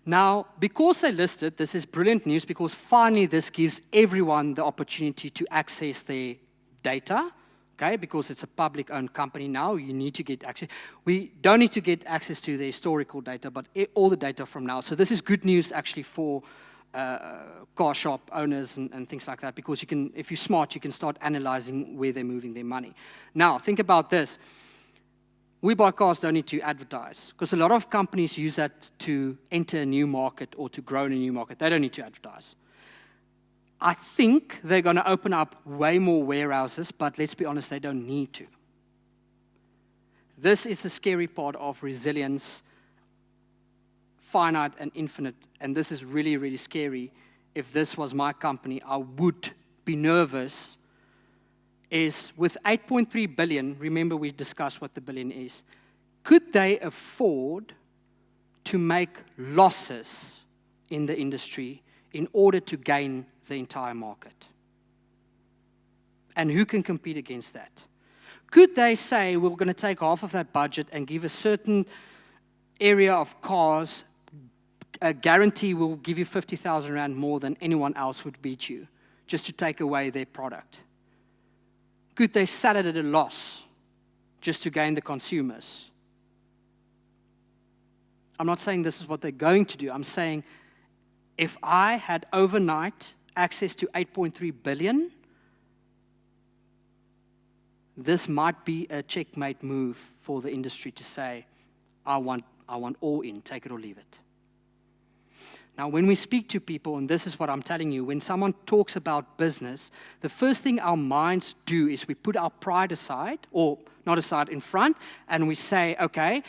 Now, because they listed, this is brilliant news because finally this gives everyone the opportunity to access their data, okay? Because it's a public-owned company now, you need to get access. We don't need to get access to the historical data, but all the data from now. So this is good news actually for car shop owners and things like that, because you can, if you're smart, you can start analyzing where they're moving their money. Now, think about this. We Buy Cars don't need to advertise, because a lot of companies use that to enter a new market or to grow in a new market. They don't need to advertise. I think they're going to open up way more warehouses, but let's be honest, they don't need to. This is the scary part of resilience, finite and infinite, and this is really, really scary. If this was my company, I would be nervous. Is with 8.3 billion, remember we discussed what the billion is, could they afford to make losses in the industry in order to gain the entire market? And who can compete against that? Could they say, we're going to take half of that budget and give a certain area of cars, a guarantee will give you 50,000 rand more than anyone else would beat you, just to take away their product? Could they sell it at a loss just to gain the consumers. I'm not saying this is what they're going to do. I'm saying if I had overnight access to 8.3 billion, this might be a checkmate move for the industry to say, I want all in, take it or leave it. Now, when we speak to people, and this is what I'm telling you, when someone talks about business, the first thing our minds do is we put our pride aside, or not aside, in front, and we say, okay,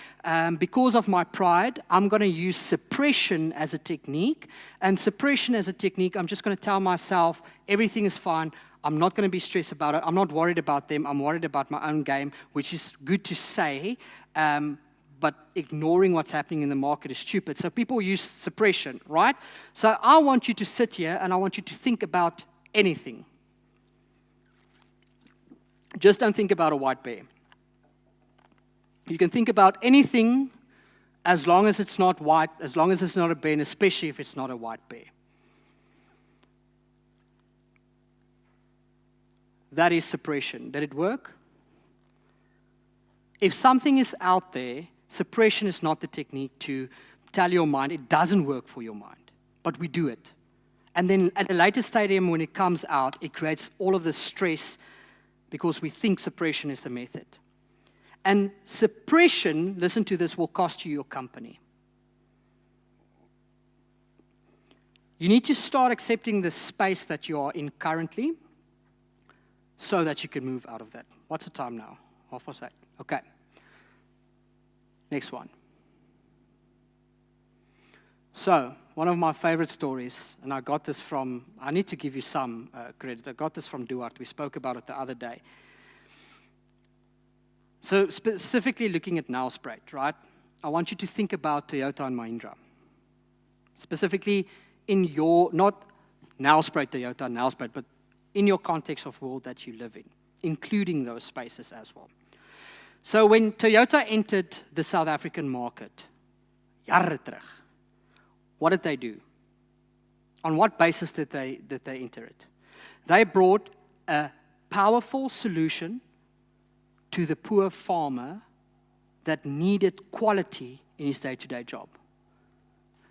because of my pride, I'm going to use suppression as a technique. And suppression as a technique, I'm just going to tell myself, everything is fine. I'm not going to be stressed about it. I'm not worried about them. I'm worried about my own game, which is good to say, but ignoring what's happening in the market is stupid. So people use suppression, right? So I want you to sit here and I want you to think about anything. Just don't think about a white bear. You can think about anything as long as it's not white, as long as it's not a bear, and especially if it's not a white bear. That is suppression. Did it work? If something is out there, suppression is not the technique to tell your mind it doesn't work for your mind, but we do it. And then at a later stadium, when it comes out, it creates all of this stress because we think suppression is the method. And suppression, listen to this, will cost you your company. You need to start accepting the space that you are in currently so that you can move out of that. What's the time now? 8:30. Okay. Next one. So, one of my favorite stories, and I got this from, I need to give you some credit. I got this from Duarte. We spoke about it the other day. So, specifically looking at Nelspruit, right? I want you to think about Toyota and Mahindra. Specifically in your, not Nelspruit, Toyota, Nelspruit, but in your context of world that you live in, including those spaces as well. So when Toyota entered the South African market, jare terug, what did they do? On what basis did they enter it? They brought a powerful solution to the poor farmer that needed quality in his day-to-day job.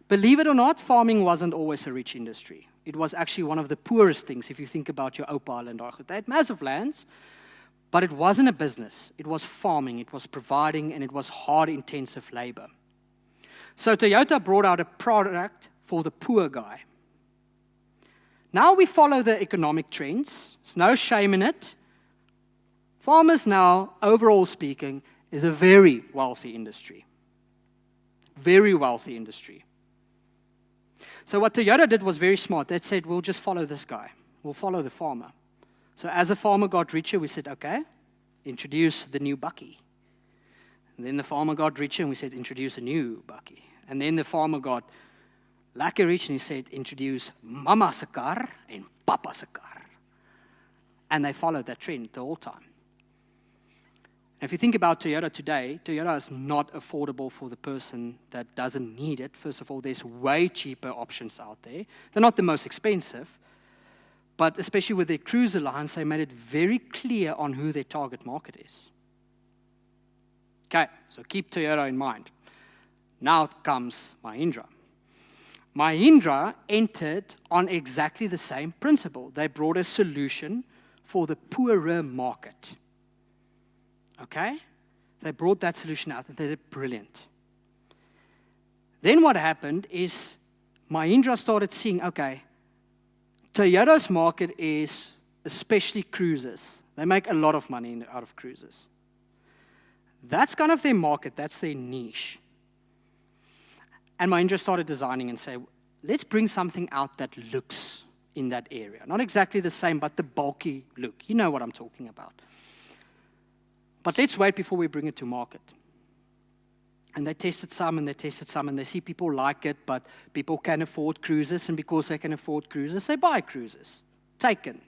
Believe it or not, farming wasn't always a rich industry. It was actually one of the poorest things if you think about your Opal and Argo. They had massive lands, but it wasn't a business. It was farming, it was providing, and it was hard, intensive labor. So Toyota brought out a product for the poor guy. Now we follow the economic trends. There's no shame in it. Farmers now, overall speaking, is a very wealthy industry. Very wealthy industry. So what Toyota did was very smart. They said, we'll just follow this guy. We'll follow the farmer. So as the farmer got richer, we said, okay, introduce the new bakkie. And then the farmer got richer, and we said, introduce a new bakkie. And then the farmer got lekker rich, and he said, introduce mama se kar and papa se kar. And they followed that trend the whole time. And if you think about Toyota today, Toyota is not affordable for the person that doesn't need it. First of all, there's way cheaper options out there. They're not the most expensive. But especially with their cruiser lines, they made it very clear on who their target market is. Okay, so keep Toyota in mind. Now comes Mahindra. Mahindra entered on exactly the same principle. They brought a solution for the poorer market. Okay? They brought that solution out and they did brilliant. Then what happened is Mahindra started seeing, okay, Toyota's market is especially cruisers. They make a lot of money out of cruisers. That's kind of their market. That's their niche. And Mahindra started designing and said, let's bring something out that looks in that area. Not exactly the same, but the bulky look. You know what I'm talking about. But let's wait before we bring it to market. And they tested some, and they see people like it, but people can afford cruises, and because they can afford cruises, they buy cruises. Taken.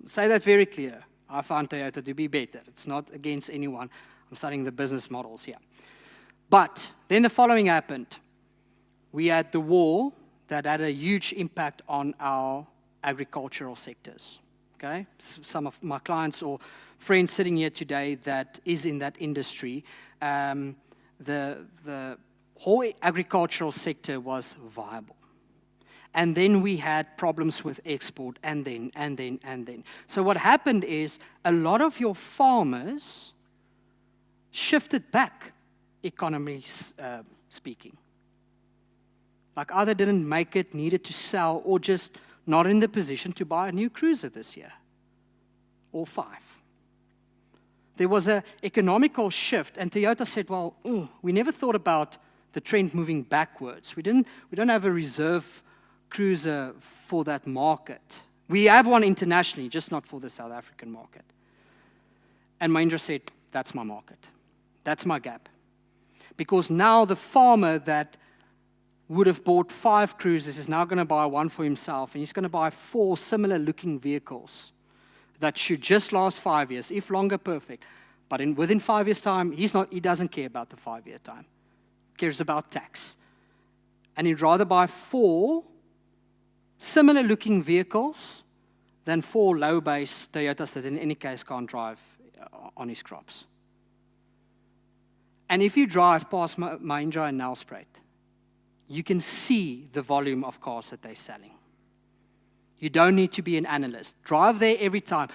Say that very clear. I found Toyota to be better. It's not against anyone. I'm studying the business models here. But then the following happened. We had the war that had a huge impact on our agricultural sectors. Okay, some of my clients or friends sitting here today that is in that industry, the whole agricultural sector was viable. And then we had problems with export, and then. So what happened is a lot of your farmers shifted back, economy speaking. Like either didn't make it, needed to sell, or just not in the position to buy a new cruiser this year, or 5. There was an economical shift, and Toyota said, well, we never thought about the trend moving backwards. We don't have a reserve cruiser for that market. We have one internationally, just not for the South African market. And Mahindra said, that's my market. That's my gap. Because now the farmer that would have bought 5 cruisers is now going to buy one for himself, and he's going to buy 4 similar-looking vehicles that should just last 5 years, if longer, perfect. But within 5 years' time, he doesn't care about the 5-year time. He cares about tax. And he'd rather buy 4 similar-looking vehicles than 4 low-base Toyotas that in any case can't drive on his crops. And if you drive past Mahindra and Nelspruit, you can see the volume of cars that they're selling. You don't need to be an analyst. Drive there every time.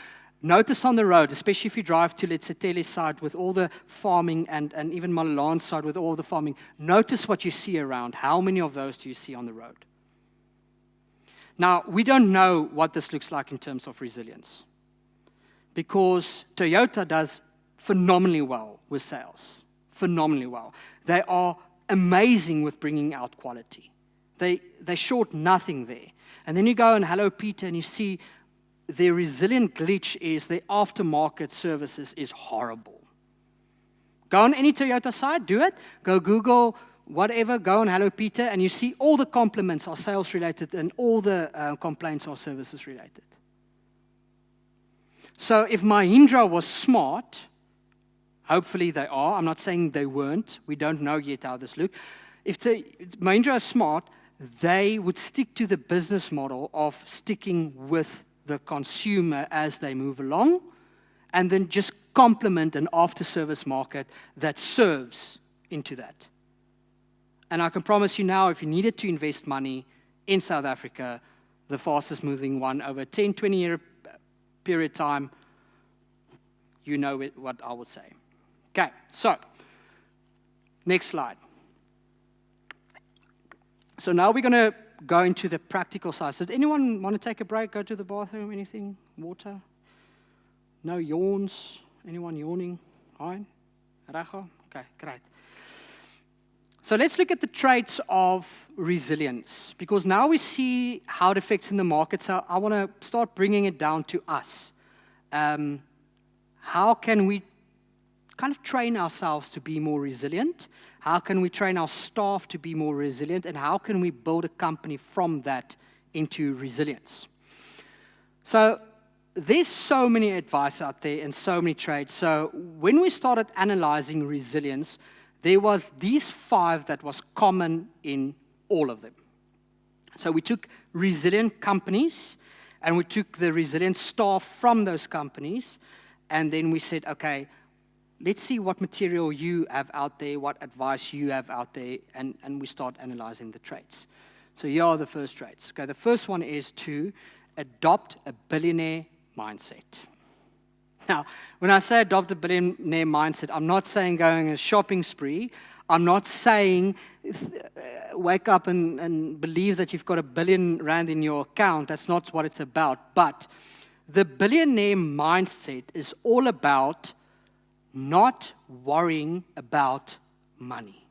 Notice on the road, especially if you drive to Letsetele's side with all the farming and even Malalan's side with all the farming, notice what you see around. How many of those do you see on the road? Now, we don't know what this looks like in terms of resilience because Toyota does phenomenally well with sales. Phenomenally well. They are amazing with bringing out quality. They short nothing there. And then you go on Hello Peter and you see their resilient glitch is their aftermarket services is horrible. Go on any Toyota site, do it. Go Google whatever, go on Hello Peter, and you see all the compliments are sales related and all the complaints are services related. So if Mahindra was smart, hopefully they are. I'm not saying they weren't. We don't know yet how this looks. If Mahindra is smart, they would stick to the business model of sticking with the consumer as they move along and then just complement an after-service market that serves into that. And I can promise you now, if you needed to invest money in South Africa, the fastest moving one over a 10, 20-year period of time, you know what I will say. Okay, so next slide. So now we're going to go into the practical side. Does anyone want to take a break, go to the bathroom, anything? Water? No yawns? Anyone yawning? Fine? Racho? Okay, great. So let's look at the traits of resilience, because now we see how it affects in the market. So I want to start bringing it down to us. How can we kind of train ourselves to be more resilient? How can we train our staff to be more resilient? And how can we build a company from that into resilience? So there's so many advice out there and so many traits. So when we started analyzing resilience, there was these 5 that was common in all of them. So we took resilient companies and we took the resilient staff from those companies, and then we said, okay, let's see what material you have out there, what advice you have out there, and we start analyzing the traits. So here are the first traits. Okay, the first one is to adopt a billionaire mindset. Now, when I say adopt a billionaire mindset, I'm not saying going on a shopping spree. I'm not saying wake up and believe that you've got R1 billion in your account. That's not what it's about. But the billionaire mindset is all about not worrying about money.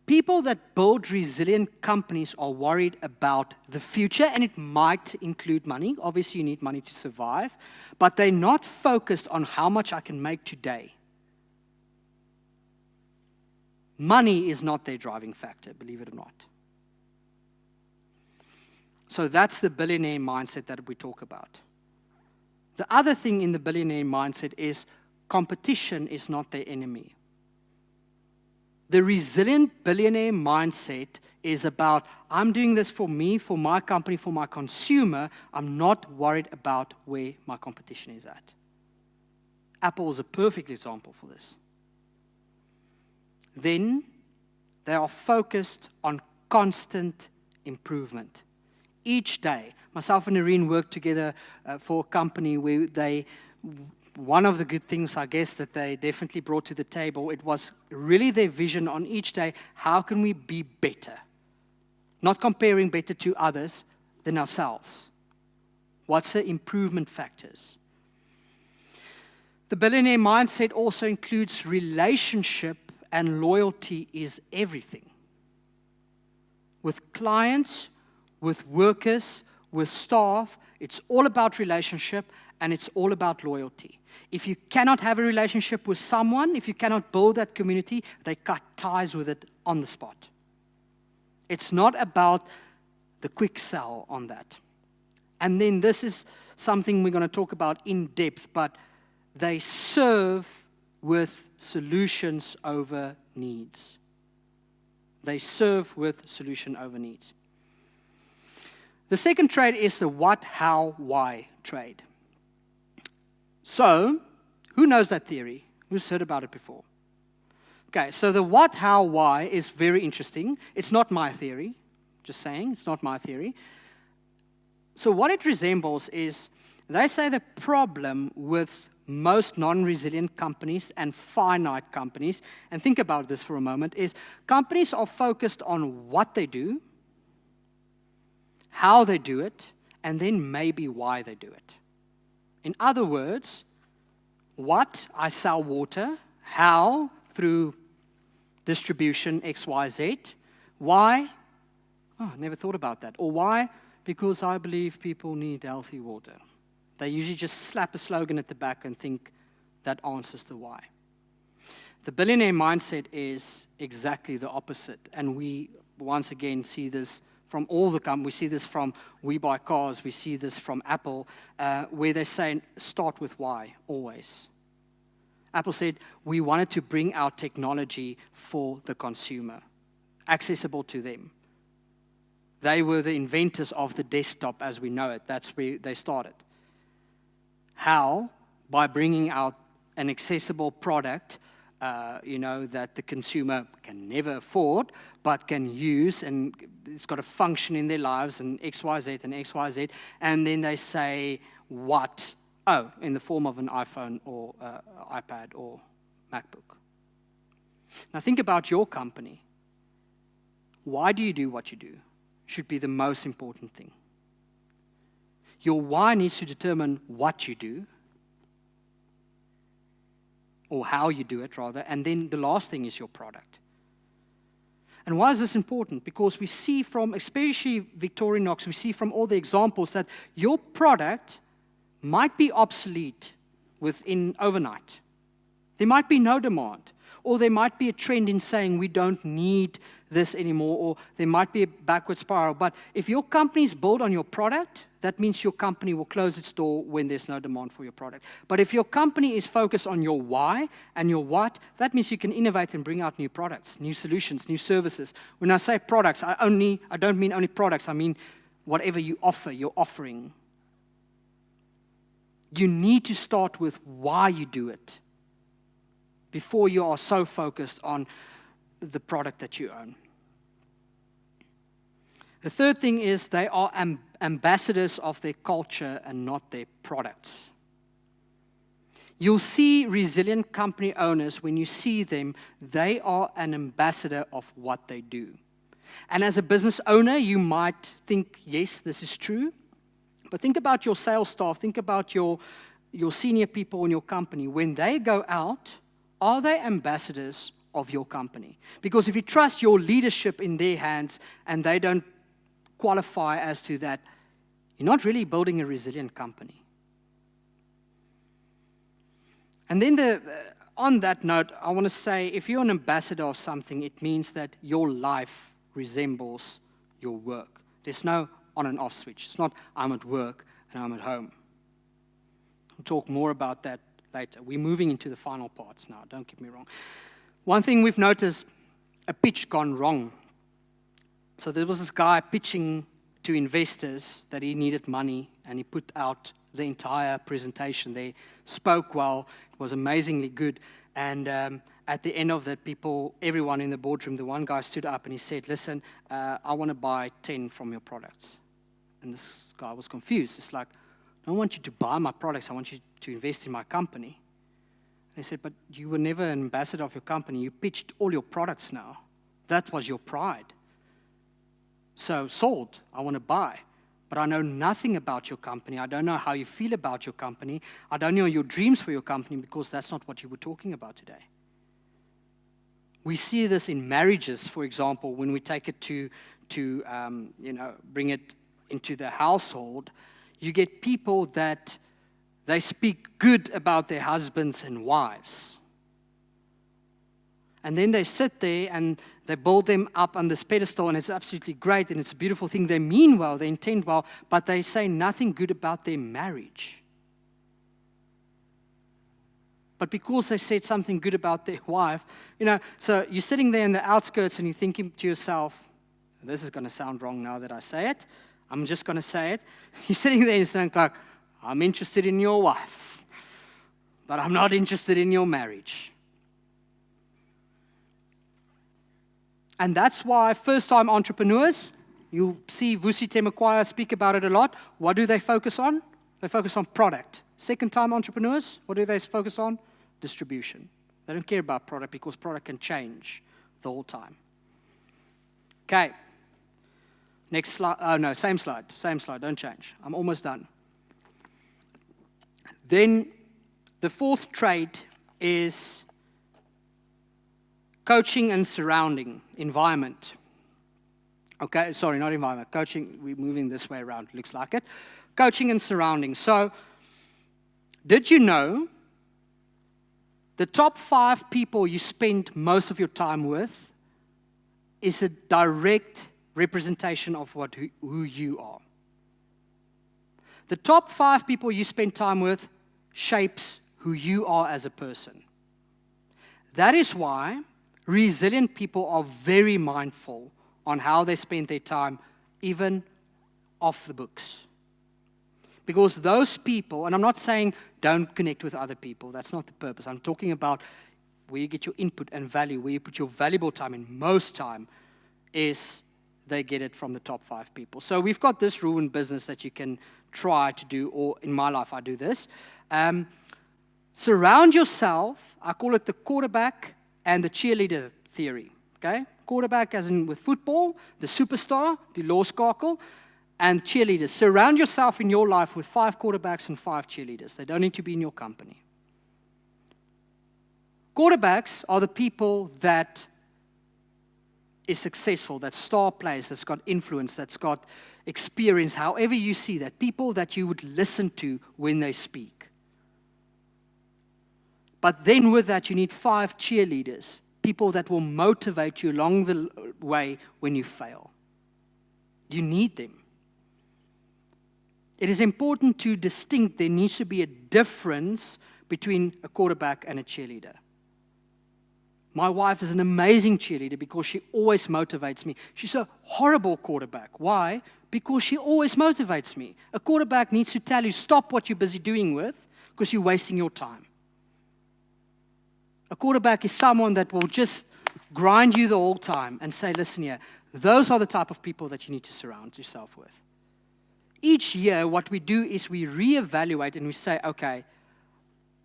People that build resilient companies are worried about the future, and it might include money. Obviously, you need money to survive, but they're not focused on how much I can make today. Money is not their driving factor, believe it or not. So that's the billionaire mindset that we talk about. The other thing in the billionaire mindset is competition is not their enemy. The resilient billionaire mindset is about, I'm doing this for me, for my company, for my consumer. I'm not worried about where my competition is at. Apple is a perfect example for this. Then they are focused on constant improvement. Each day, myself and Irene worked together for a company where one of the good things, I guess, that they definitely brought to the table, it was really their vision on each day, how can we be better? Not comparing better to others than ourselves. What's the improvement factors? The billionaire mindset also includes relationship, and loyalty is everything. With clients, with workers, with staff, it's all about relationship and it's all about loyalty. If you cannot have a relationship with someone, if you cannot build that community, they cut ties with it on the spot. It's not about the quick sell on that. And then this is something we're going to talk about in depth, but they serve with solutions over needs. They serve with solution over needs. The second trade is the what, how, why trade. So, who knows that theory? Who's heard about it before? Okay, so the what, how, why is very interesting. It's not my theory. Just saying, it's not my theory. So what it resembles is, they say the problem with most non-resilient companies and finite companies, and think about this for a moment, is companies are focused on what they do, how they do it, and then maybe why they do it. In other words, what, I sell water, how, through distribution XYZ, why, oh, I never thought about that, or why, because I believe people need healthy water. They usually just slap a slogan at the back and think that answers the why. The billionaire mindset is exactly the opposite. And we, once again, see this from all the companies. We see this from We Buy Cars. We see this from Apple, where they say, start with why, always. Apple said, we wanted to bring our technology for the consumer, accessible to them. They were the inventors of the desktop as we know it. That's where they started. How? By bringing out an accessible product, that the consumer can never afford, but can use, and it's got a function in their lives, and XYZ and XYZ, and then they say, what? Oh, in the form of an iPhone or iPad or MacBook. Now think about your company. Why do you do what you do? Should be the most important thing. Your why needs to determine what you do, or how you do it, rather, and then the last thing is your product. And why is this important? Because we see from, especially Victorinox, we see from all the examples that your product might be obsolete within overnight. There might be no demand, or there might be a trend in saying we don't need this anymore, or there might be a backward spiral. But if your company is built on your product, that means your company will close its door when there's no demand for your product. But if your company is focused on your why and your what, that means you can innovate and bring out new products, new solutions, new services. When I say products, I don't mean only products. I mean whatever you offer, you're offering. You need to start with why you do it before you are so focused on the product that you own. The third thing is they are ambassadors of their culture and not their products. You'll see resilient company owners, when you see them, they are an ambassador of what they do. And as a business owner, you might think, yes, this is true. But think about your sales staff, think about your senior people in your company. When they go out, are they ambassadors of your company? Because if you trust your leadership in their hands and they don't qualify as to that, you're not really building a resilient company. And then on that note, I want to say, if you're an ambassador of something, it means that your life resembles your work. There's no on and off switch. It's not I'm at work and I'm at home. We'll talk more about that later. We're moving into the final parts now, don't get me wrong. One thing we've noticed, a pitch gone wrong. So there was this guy pitching to investors that he needed money, and he put out the entire presentation. They spoke well. It was amazingly good. And at the end of that, everyone in the boardroom, the one guy stood up and he said, listen, I want to buy 10 from your products. And this guy was confused. It's like, I don't want you to buy my products. I want you to invest in my company. And he said, but you were never an ambassador of your company. You pitched all your products now. That was your pride. So sold, I want to buy. But I know nothing about your company. I don't know how you feel about your company. I don't know your dreams for your company, because that's not what you were talking about today. We see this in marriages, for example, when we take it to bring it into the household. You get people that they speak good about their husbands and wives. And then they sit there and they build them up on this pedestal, and it's absolutely great, and it's a beautiful thing. They mean well, they intend well, but they say nothing good about their marriage. But because they said something good about their wife, so you're sitting there in the outskirts and you're thinking to yourself, this is going to sound wrong now that I say it. I'm just going to say it. You're sitting there and you're saying, like, I'm interested in your wife, but I'm not interested in your marriage. And that's why first-time entrepreneurs, you see Vusi Temakwaya speak about it a lot. What do they focus on? They focus on product. Second-time entrepreneurs, what do they focus on? Distribution. They don't care about product, because product can change the whole time. Okay. Next slide. Oh, no, same slide. Same slide. Don't change. I'm almost done. Then the fourth trait is coaching and surrounding, environment. Okay, sorry, not environment. Coaching, we're moving this way around, looks like it. Coaching and surrounding. So, did you know the top 5 people you spend most of your time with is a direct representation of who you are? The top 5 people you spend time with shapes who you are as a person. That is why resilient people are very mindful on how they spend their time, even off the books. Because those people, and I'm not saying don't connect with other people, that's not the purpose. I'm talking about where you get your input and value, where you put your valuable time in. Most time is they get it from the top 5 people. So we've got this rule in business that you can try to do, or in my life I do this. Surround yourself, I call it the quarterback and the cheerleader theory, okay? Quarterback as in with football, the superstar, the lawskakel, and cheerleaders. Surround yourself in your life with 5 quarterbacks and 5 cheerleaders. They don't need to be in your company. Quarterbacks are the people that is successful, that star plays, that's got influence, that's got experience, however you see that. People that you would listen to when they speak. But then with that, you need 5 cheerleaders, people that will motivate you along the way when you fail. You need them. It is important to distinct. There needs to be a difference between a quarterback and a cheerleader. My wife is an amazing cheerleader because she always motivates me. She's a horrible quarterback. Why? Because she always motivates me. A quarterback needs to tell you, stop what you're busy doing with, because you're wasting your time. A quarterback is someone that will just grind you the whole time and say, listen here, those are the type of people that you need to surround yourself with. Each year, what we do is we reevaluate and we say, okay,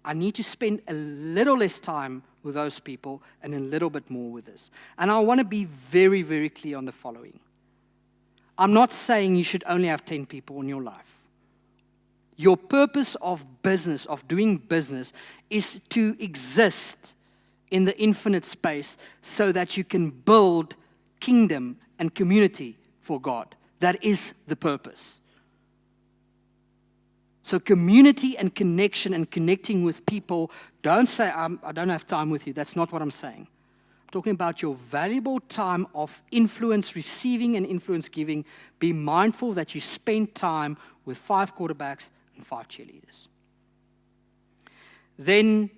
I need to spend a little less time with those people and a little bit more with this. And I want to be very, very clear on the following. I'm not saying you should only have 10 people in your life. Your purpose of business, of doing business, is to exist in the infinite space so that you can build kingdom and community for God. That is the purpose. So community and connection and connecting with people, don't say, I don't have time with you. That's not what I'm saying. I'm talking about your valuable time of influence receiving and influence giving. Be mindful that you spend time with 5 quarterbacks and 5 cheerleaders. Then,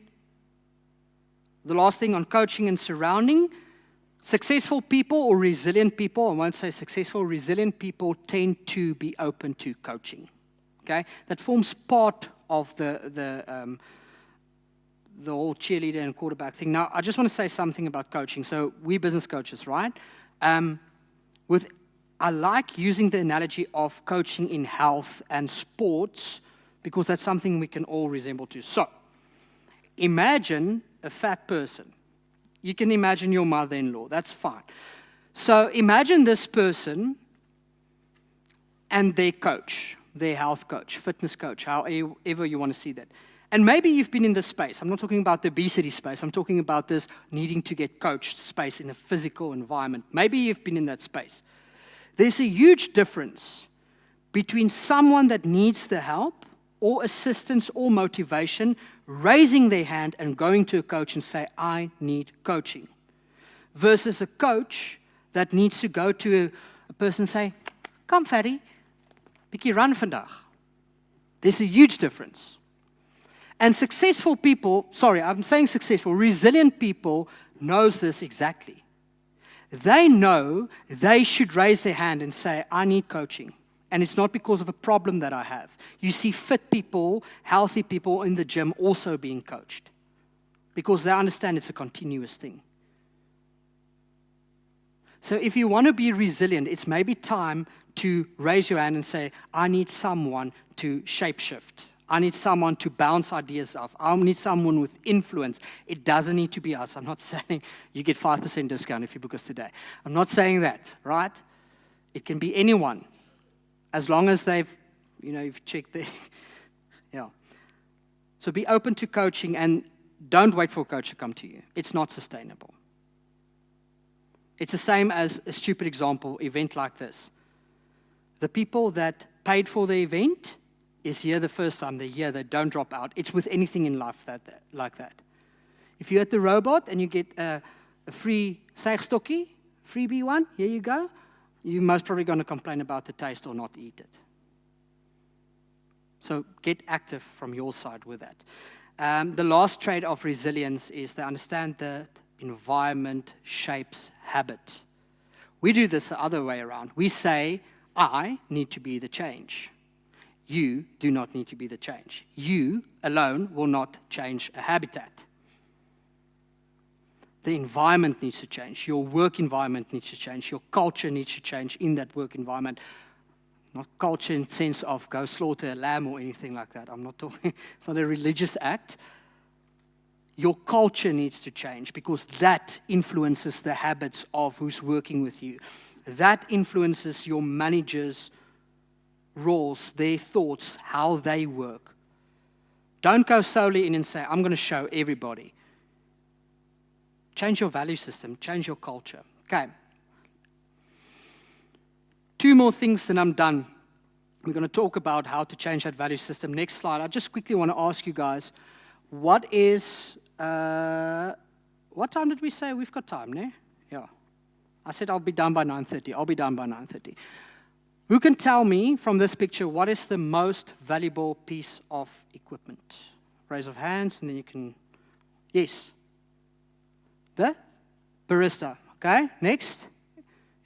the last thing on coaching and surrounding. Successful people or resilient people, I won't say successful, resilient people tend to be open to coaching. Okay? That forms part of the whole cheerleader and quarterback thing. Now, I just want to say something about coaching. So, we're business coaches, right? I like using the analogy of coaching in health and sports because that's something we can all resemble to. So, imagine a fat person. You can imagine your mother-in-law. That's fine. So, imagine this person and their coach, their health coach, fitness coach, however you want to see that. And maybe you've been in this space. I'm not talking about the obesity space. I'm talking about this needing to get coached space in a physical environment. Maybe you've been in that space. There's a huge difference between someone that needs the help or assistance or motivation, raising their hand and going to a coach and say, I need coaching, versus a coach that needs to go to a person and say, come fatty, bietjie run vandag. There's a huge difference. And successful people, I'm saying successful, resilient people knows this exactly. They know they should raise their hand and say, I need coaching. And it's not because of a problem that I have. You see fit people, healthy people in the gym also being coached because they understand it's a continuous thing. So if you want to be resilient, it's maybe time to raise your hand and say, I need someone to shapeshift. I need someone to bounce ideas off. I need someone with influence. It doesn't need to be us. I'm not saying you get 5% discount if you book us today. I'm not saying that, right? It can be anyone, as long as you've checked the, yeah. So be open to coaching and don't wait for a coach to come to you. It's not sustainable. It's the same as a stupid event like this. The people that paid for the event is here the first time, they're here, they don't drop out. It's with anything in life like that. If you're at the robot and you get a free seigstokkie, freebie one, here you go, you're most probably going to complain about the taste or not eat it. So get active from your side with that. The last trait of resilience is they understand that environment shapes habit. We do this the other way around. We say, I need to be the change. You do not need to be the change. You alone will not change a habitat. The environment needs to change. Your work environment needs to change. Your culture needs to change in that work environment. Not culture in the sense of go slaughter a lamb or anything like that. I'm not talking, it's not a religious act. Your culture needs to change because that influences the habits of who's working with you. That influences your managers' roles, their thoughts, how they work. Don't go solely in and say, I'm going to show everybody. Change your value system, change your culture. Okay. 2 more things and I'm done. We're going to talk about how to change that value system. Next slide. I just quickly want to ask you guys, what time did we say? We've got time, ne? Yeah. I said I'll be done by 9:30. I'll be done by 9:30. Who can tell me from this picture what is the most valuable piece of equipment? Raise of hands, and then you can... Yes. The barista. Okay, next.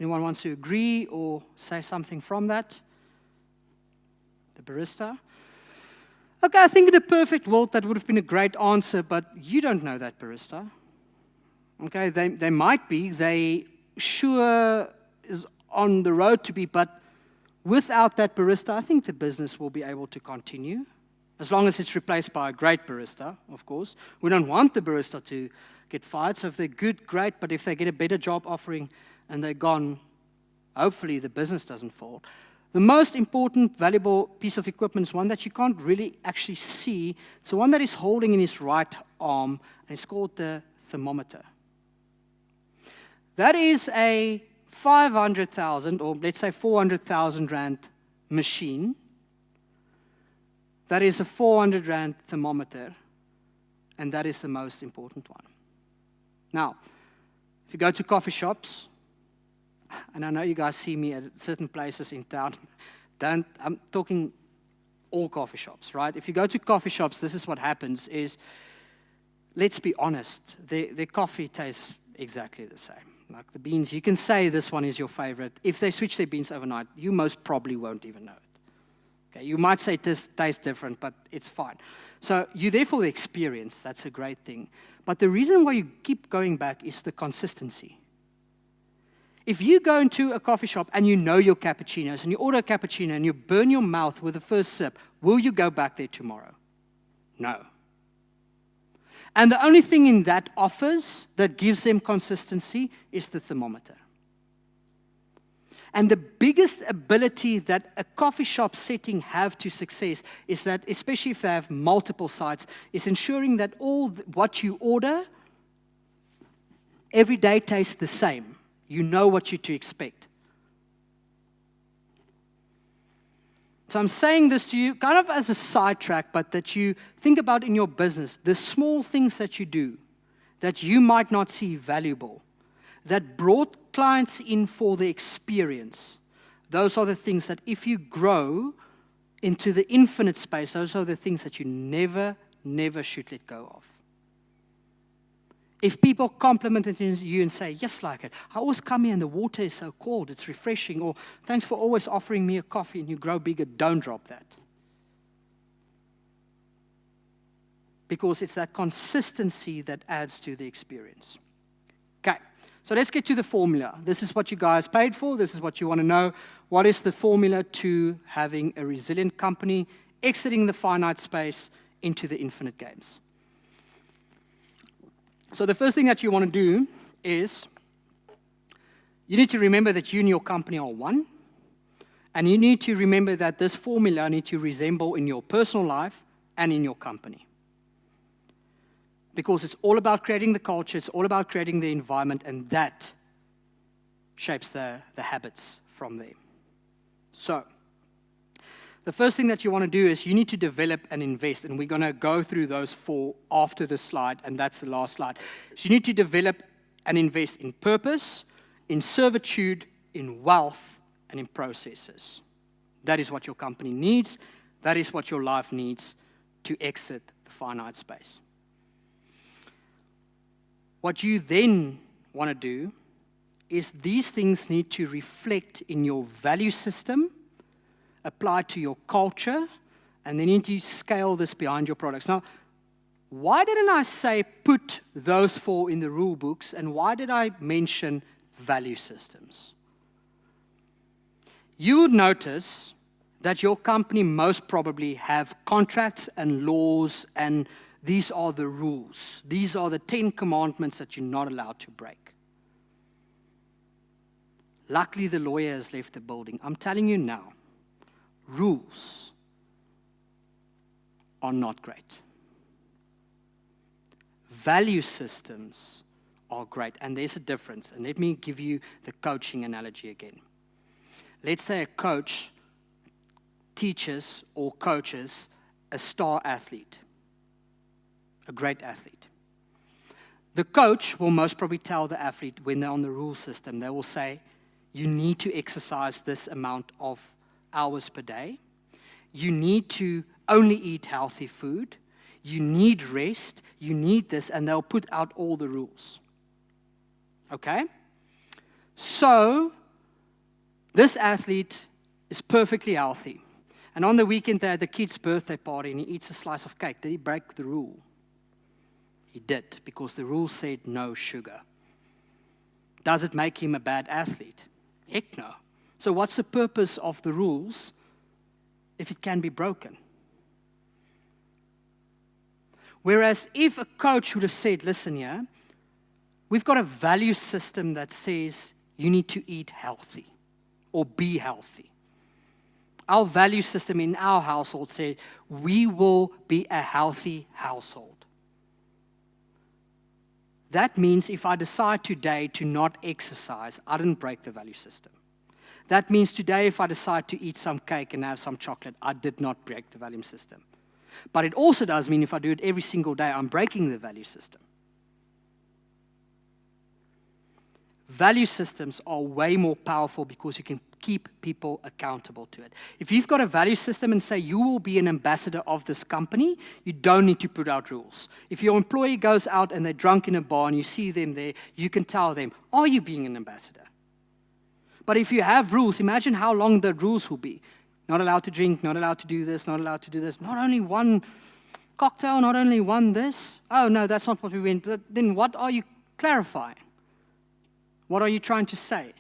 Anyone wants to agree or say something from that? The barista. Okay, I think in a perfect world that would have been a great answer, but you don't know that barista. Okay, they might be. They sure is on the road to be, but without that barista, I think the business will be able to continue, as long as it's replaced by a great barista, of course. We don't want the barista to get fired, so if they're good, great, but if they get a better job offering and they're gone, hopefully the business doesn't fall. The most important, valuable piece of equipment is one that you can't really actually see. It's the one that he's holding in his right arm, and it's called the thermometer. That is a 500,000 or let's say 400,000 rand machine. That is a 400 rand thermometer, and that is the most important one. Now, if you go to coffee shops, and I know you guys see me at certain places in town, I'm talking all coffee shops, right? If you go to coffee shops, this is what happens is, let's be honest, the coffee tastes exactly the same. like the beans, you can say this one is your favorite. If they switch their beans overnight, you most probably won't even know it. Okay, you might say this tastes different, but it's fine. So you're there for the experience. That's a great thing. But the reason why you keep going back is the consistency. If you go into a coffee shop and you know your cappuccinos and you order a cappuccino and you burn your mouth with the first sip, will you go back there tomorrow? No. And the only thing in that offers that gives them consistency is the thermometer. And the biggest ability that a coffee shop setting have to success is that, especially if they have multiple sites, is ensuring that all what you order every day tastes the same. You know what you're to expect. So I'm saying this to you kind of as a sidetrack, but that you think about in your business, the small things that you do that you might not see valuable, that brought clients in for the experience. Those are the things that if you grow into the infinite space, those are the things that you never, never should let go of. If people compliment you and say, yes, like it, I always come here and the water is so cold, it's refreshing, or thanks for always offering me a coffee and you grow bigger, don't drop that. Because it's that consistency that adds to the experience. Okay, so let's get to the formula. This is what you guys paid for. This is what you want to know. What is the formula to having a resilient company, exiting the finite space into the infinite games? So the first thing that you want to do is you need to remember that you and your company are one. And you need to remember that this formula needs to resemble in your personal life and in your company. Because it's all about creating the culture, it's all about creating the environment, and that shapes the habits from there. So the first thing that you want to do is you need to develop and invest, and we're going to go through those 4 after this slide, and that's the last slide. So you need to develop and invest in purpose, in servitude, in wealth, and in processes. That is what your company needs. That is what your life needs to exit the finite space. What you then want to do is these things need to reflect in your value system, apply to your culture, and then you need to scale this behind your products. Now, why didn't I say put those 4 in the rule books, and why did I mention value systems? You would notice that your company most probably have contracts and laws, and these are the rules. These are the 10 commandments that you're not allowed to break. Luckily, the lawyer has left the building. I'm telling you now, rules are not great. Value systems are great, and there's a difference. And let me give you the coaching analogy again. Let's say a coach teaches or coaches a star athlete, a great athlete. The coach will most probably tell the athlete when they're on the rule system, they will say, you need to exercise this amount of hours per day. You need to only eat healthy food. You need rest. You need this, and they'll put out all the rules. Okay? So, this athlete is perfectly healthy. And on the weekend, they had the kid's birthday party, and he eats a slice of cake. Did he break the rule? He did, because the rule said no sugar. Does it make him a bad athlete? Heck no. So what's the purpose of the rules if it can be broken? Whereas if a coach would have said, listen here, we've got a value system that says you need to eat healthy or be healthy. Our value system in our household said we will be a healthy household. That means if I decide today to not exercise, I didn't break the value system. That means today if I decide to eat some cake and have some chocolate, I did not break the value system. But it also does mean if I do it every single day, I'm breaking the value system. Value systems are way more powerful because you can keep people accountable to it. If you've got a value system and say you will be an ambassador of this company, you don't need to put out rules. If your employee goes out and they're drunk in a bar and you see them there, you can tell them, are you being an ambassador? But if you have rules, imagine how long the rules will be. Not allowed to drink, not allowed to do this, not allowed to do this. Not only one cocktail, not only one this. Oh, no, that's not what we meant. But then what are you clarifying? What are you trying to say?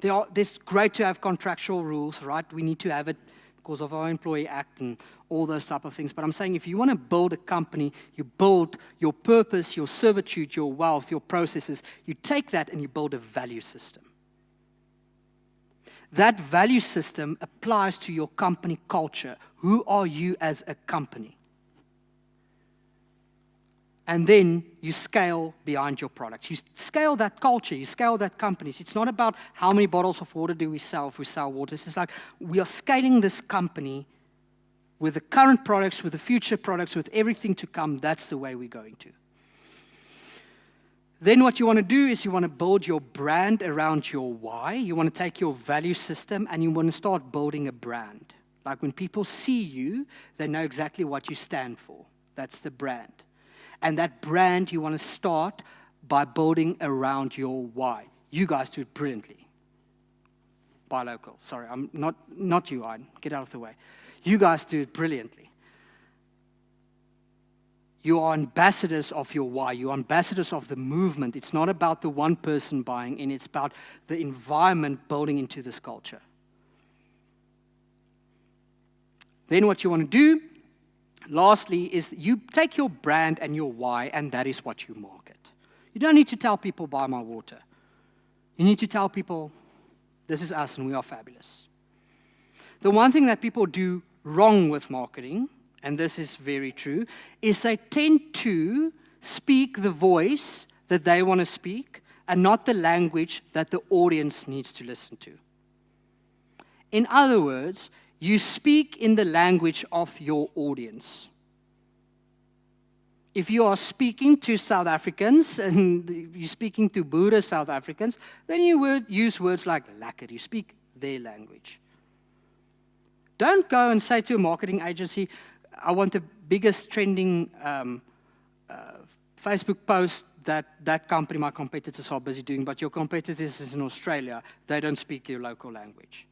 It's great to have contractual rules, right? We need to have it because of our Employee Act and all those type of things. But I'm saying if you want to build a company, you build your purpose, your servitude, your wealth, your processes. You take that and you build a value system. That value system applies to your company culture. Who are you as a company? And then you scale behind your products. You scale that culture, you scale that companies. It's not about how many bottles of water do we sell if we sell water. It's just like we are scaling this company with the current products, with the future products, with everything to come. That's the way we're going to. Then what you want to do is you want to build your brand around your why. You want to take your value system and you want to start building a brand. Like when people see you, they know exactly what you stand for. That's the brand. And that brand you want to start by building around your why. You guys do it brilliantly. Buy local. Sorry, I'm not you, Ian. Get out of the way. You guys do it brilliantly. You are ambassadors of your why. You are ambassadors of the movement. It's not about the one person buying in. It's about the environment building into this culture. Then what you want to do, lastly, is you take your brand and your why, and that is what you market. You don't need to tell people, buy my water. You need to tell people, this is us and we are fabulous. The one thing that people do wrong with marketing, and this is very true, is they tend to speak the voice that they want to speak and not the language that the audience needs to listen to. In other words, you speak in the language of your audience. If you are speaking to South Africans and you're speaking to Boere South Africans, then you would use words like lekker. You speak their language. Don't go and say to a marketing agency, I want the biggest trending Facebook post that company, my competitors are busy doing, but your competitors is in Australia. They don't speak your local language.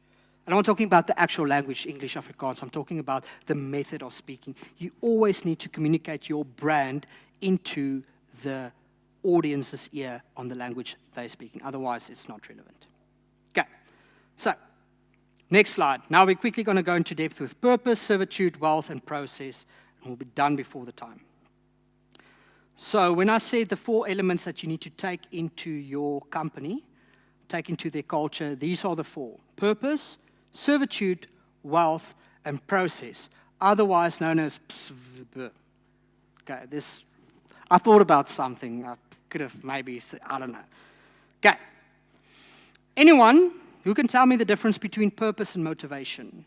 And I'm not talking about the actual language, English, Afrikaans. I'm talking about the method of speaking. You always need to communicate your brand into the audience's ear on the language they're speaking. Otherwise, it's not relevant. Okay, so next slide. Now we're quickly going to go into depth with purpose, servitude, wealth, and process, and we'll be done before the time. So when I said the 4 elements that you need to take into your company, take into their culture, these are the 4. Purpose, servitude, wealth, and process, otherwise known as PSV. Okay, I thought about something. I could have maybe said, I don't know. Okay. Anyone who can tell me the difference between purpose and motivation?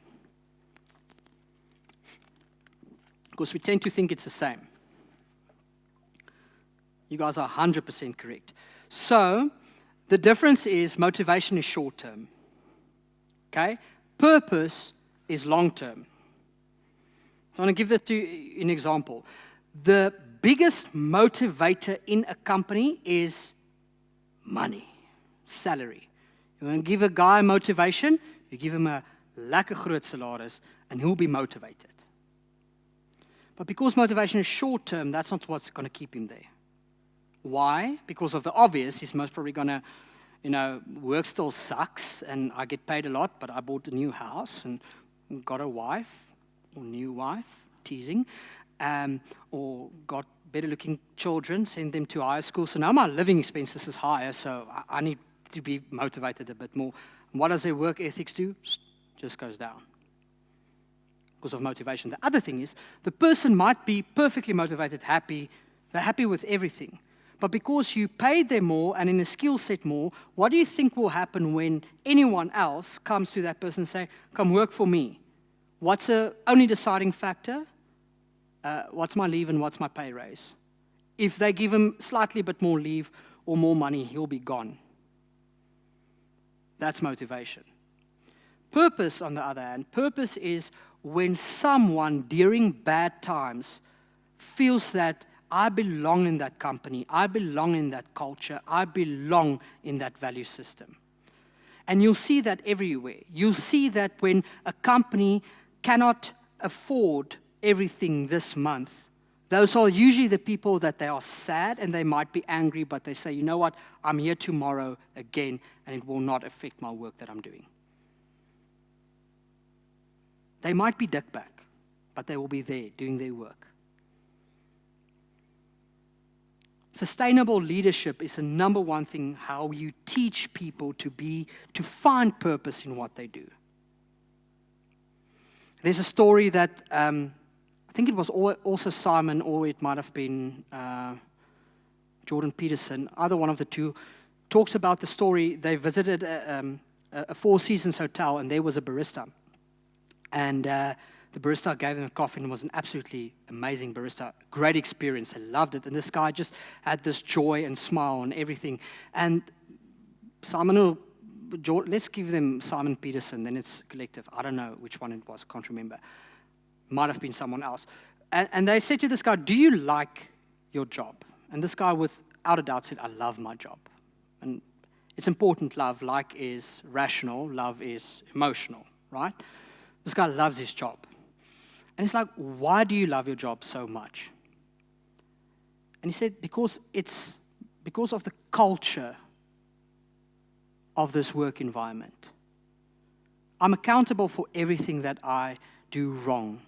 Because we tend to think it's the same. You guys are 100% correct. So, the difference is motivation is short-term. Okay? Purpose is long-term. So I want to give this to you an example. The biggest motivator in a company is money, salary. You want to give a guy motivation, you give him a lekker groot salaris, and he'll be motivated. But because motivation is short-term, that's not what's going to keep him there. Why? Because of the obvious, he's most probably going to work still sucks, and I get paid a lot, but I bought a new house and got a wife, or new wife, teasing, or got better-looking children, send them to higher school. So now my living expenses is higher, so I need to be motivated a bit more. And what does their work ethics do? Just goes down because of motivation. The other thing is, the person might be perfectly motivated, happy, they're happy with everything. But because you paid them more and in a skill set more, what do you think will happen when anyone else comes to that person and say, come work for me? What's the only deciding factor? What's my leave and what's my pay raise? If they give him slightly bit more leave or more money, he'll be gone. That's motivation. Purpose, on the other hand, purpose is when someone during bad times feels that I belong in that company, I belong in that culture, I belong in that value system. And you'll see that everywhere. You'll see that when a company cannot afford everything this month, those are usually the people that they are sad and they might be angry, but they say, you know what, I'm here tomorrow again, and it will not affect my work that I'm doing. They might be dickback, but they will be there doing their work. Sustainable leadership is the number one thing how you teach people to find purpose in what they do. There's a story that I think it was also Simon, or it might have been Jordan Peterson, either one of the two, talks about the story. They visited a Four Seasons hotel, and there was a barista. And the barista gave them a coffee, and it was an absolutely amazing barista. Great experience. I loved it. And this guy just had this joy and smile and everything. And let's give them Simon Peterson, then it's collective. I don't know which one it was, can't remember. Might have been someone else. And they said to this guy, do you like your job? And this guy, without a doubt, said, I love my job. And it's important, love. Like is rational, love is emotional, right? This guy loves his job. And it's like, why do you love your job so much? And he said, because of the culture of this work environment. I'm accountable for everything that I do wrong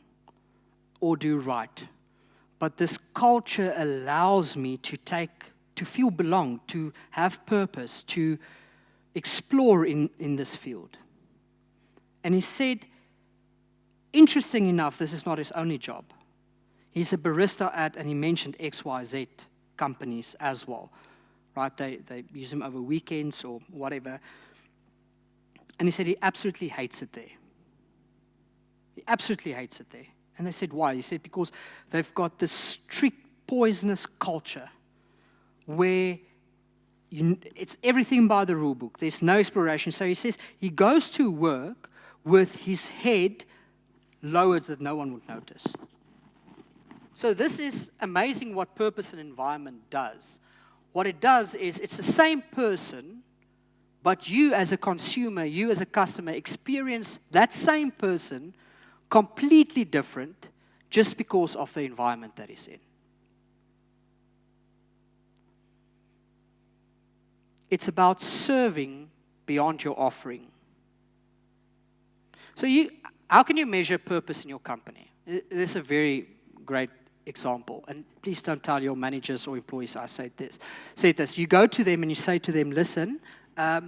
or do right. But this culture allows me to feel belong, to have purpose, to explore in this field. And he said, interesting enough, this is not his only job. He's a barista and he mentioned XYZ companies as well, right? They use him over weekends or whatever. And he said he absolutely hates it there. He absolutely hates it there. And they said, why? He said, because they've got this strict, poisonous culture where it's everything by the rule book. There's no exploration. So he says he goes to work with his head lowered that no one would notice. So this is amazing what purpose and environment does. What it does is it's the same person, but you as a consumer, you as a customer experience that same person completely different just because of the environment that he's in. It's about serving beyond your offering. So how can you measure purpose in your company? This is a very great example. And please don't tell your managers or employees I said this. You go to them and you say to them, listen, I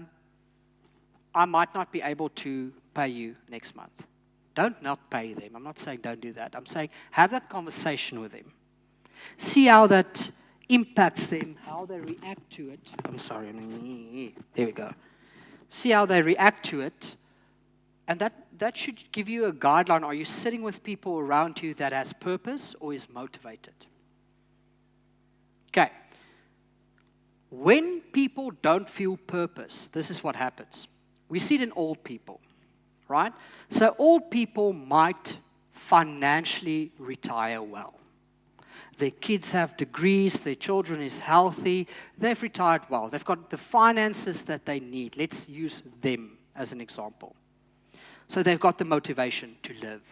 might not be able to pay you next month. Don't not pay them. I'm not saying don't do that. I'm saying have that conversation with them. See how that impacts them, how they react to it. I'm sorry. There we go. See how they react to it. And that should give you a guideline. Are you sitting with people around you that has purpose or is motivated? Okay. When people don't feel purpose, this is what happens. We see it in old people, right? So old people might financially retire well. Their kids have degrees, their children is healthy, they've retired well. They've got the finances that they need. Let's use them as an example. So they've got the motivation to live.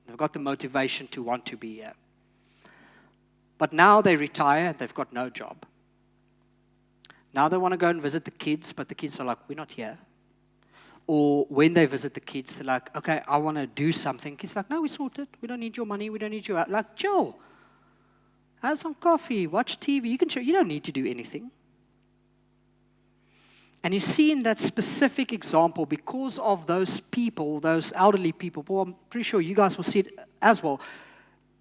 They've got the motivation to want to be here. But now they retire and they've got no job. Now they want to go and visit the kids, but the kids are like, we're not here. Or when they visit the kids, they're like, okay, I want to do something. Kids are like, no, we sorted. We don't need your money. We don't need you. Like, chill. Have some coffee. Watch TV. You don't need to do anything. And you see in that specific example, because of those people, those elderly people, well, I'm pretty sure you guys will see it as well,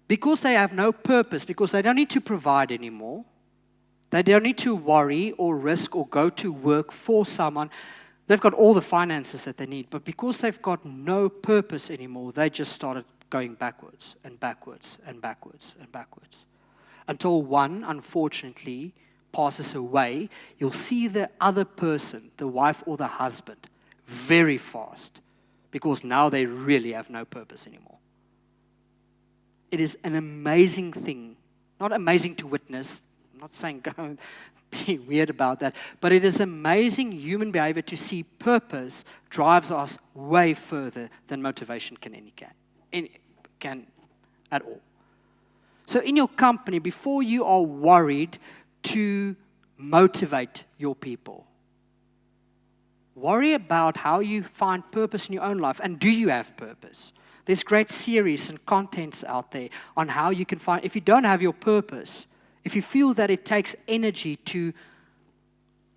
because they have no purpose, because they don't need to provide anymore, they don't need to worry or risk or go to work for someone. They've got all the finances that they need, but because they've got no purpose anymore, they just started going backwards and backwards and backwards and backwards. Until one, unfortunately, passes away, you'll see the other person, the wife or the husband, very fast because now they really have no purpose anymore. It is an amazing thing, not amazing to witness. I'm not saying go and be weird about that, but it is amazing human behavior to see purpose drives us way further than motivation can at all. So in your company, before you are worried to motivate your people, worry about how you find purpose in your own life. And do you have purpose? There's great series and contents out there on how you can find, if you don't have your purpose, if you feel that it takes energy to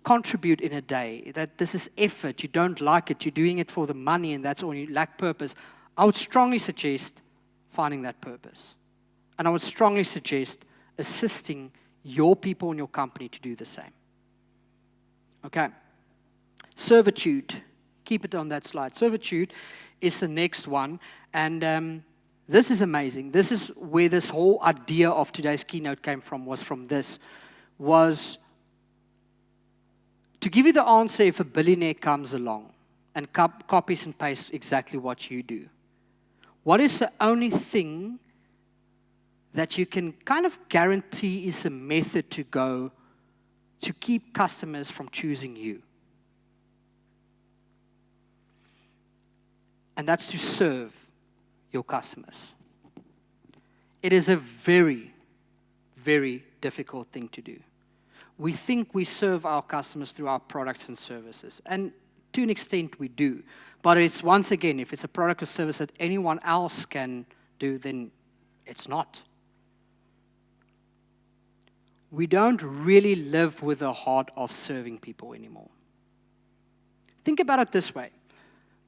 contribute in a day, that this is effort, you don't like it, you're doing it for the money and that's all, you lack purpose, I would strongly suggest finding that purpose. And I would strongly suggest assisting your people in your company to do the same. Okay. Servitude. Keep it on that slide. Servitude is the next one. And this is amazing. This is where this whole idea of today's keynote came from, was to give you the answer if a billionaire comes along and copies and pastes exactly what you do. What is the only thing that you can kind of guarantee is a method to go to keep customers from choosing you? And that's to serve your customers. It is a very, very difficult thing to do. We think we serve our customers through our products and services. And to an extent we do. But it's, once again, if it's a product or service that anyone else can do, then it's not. We don't really live with the heart of serving people anymore. Think about it this way.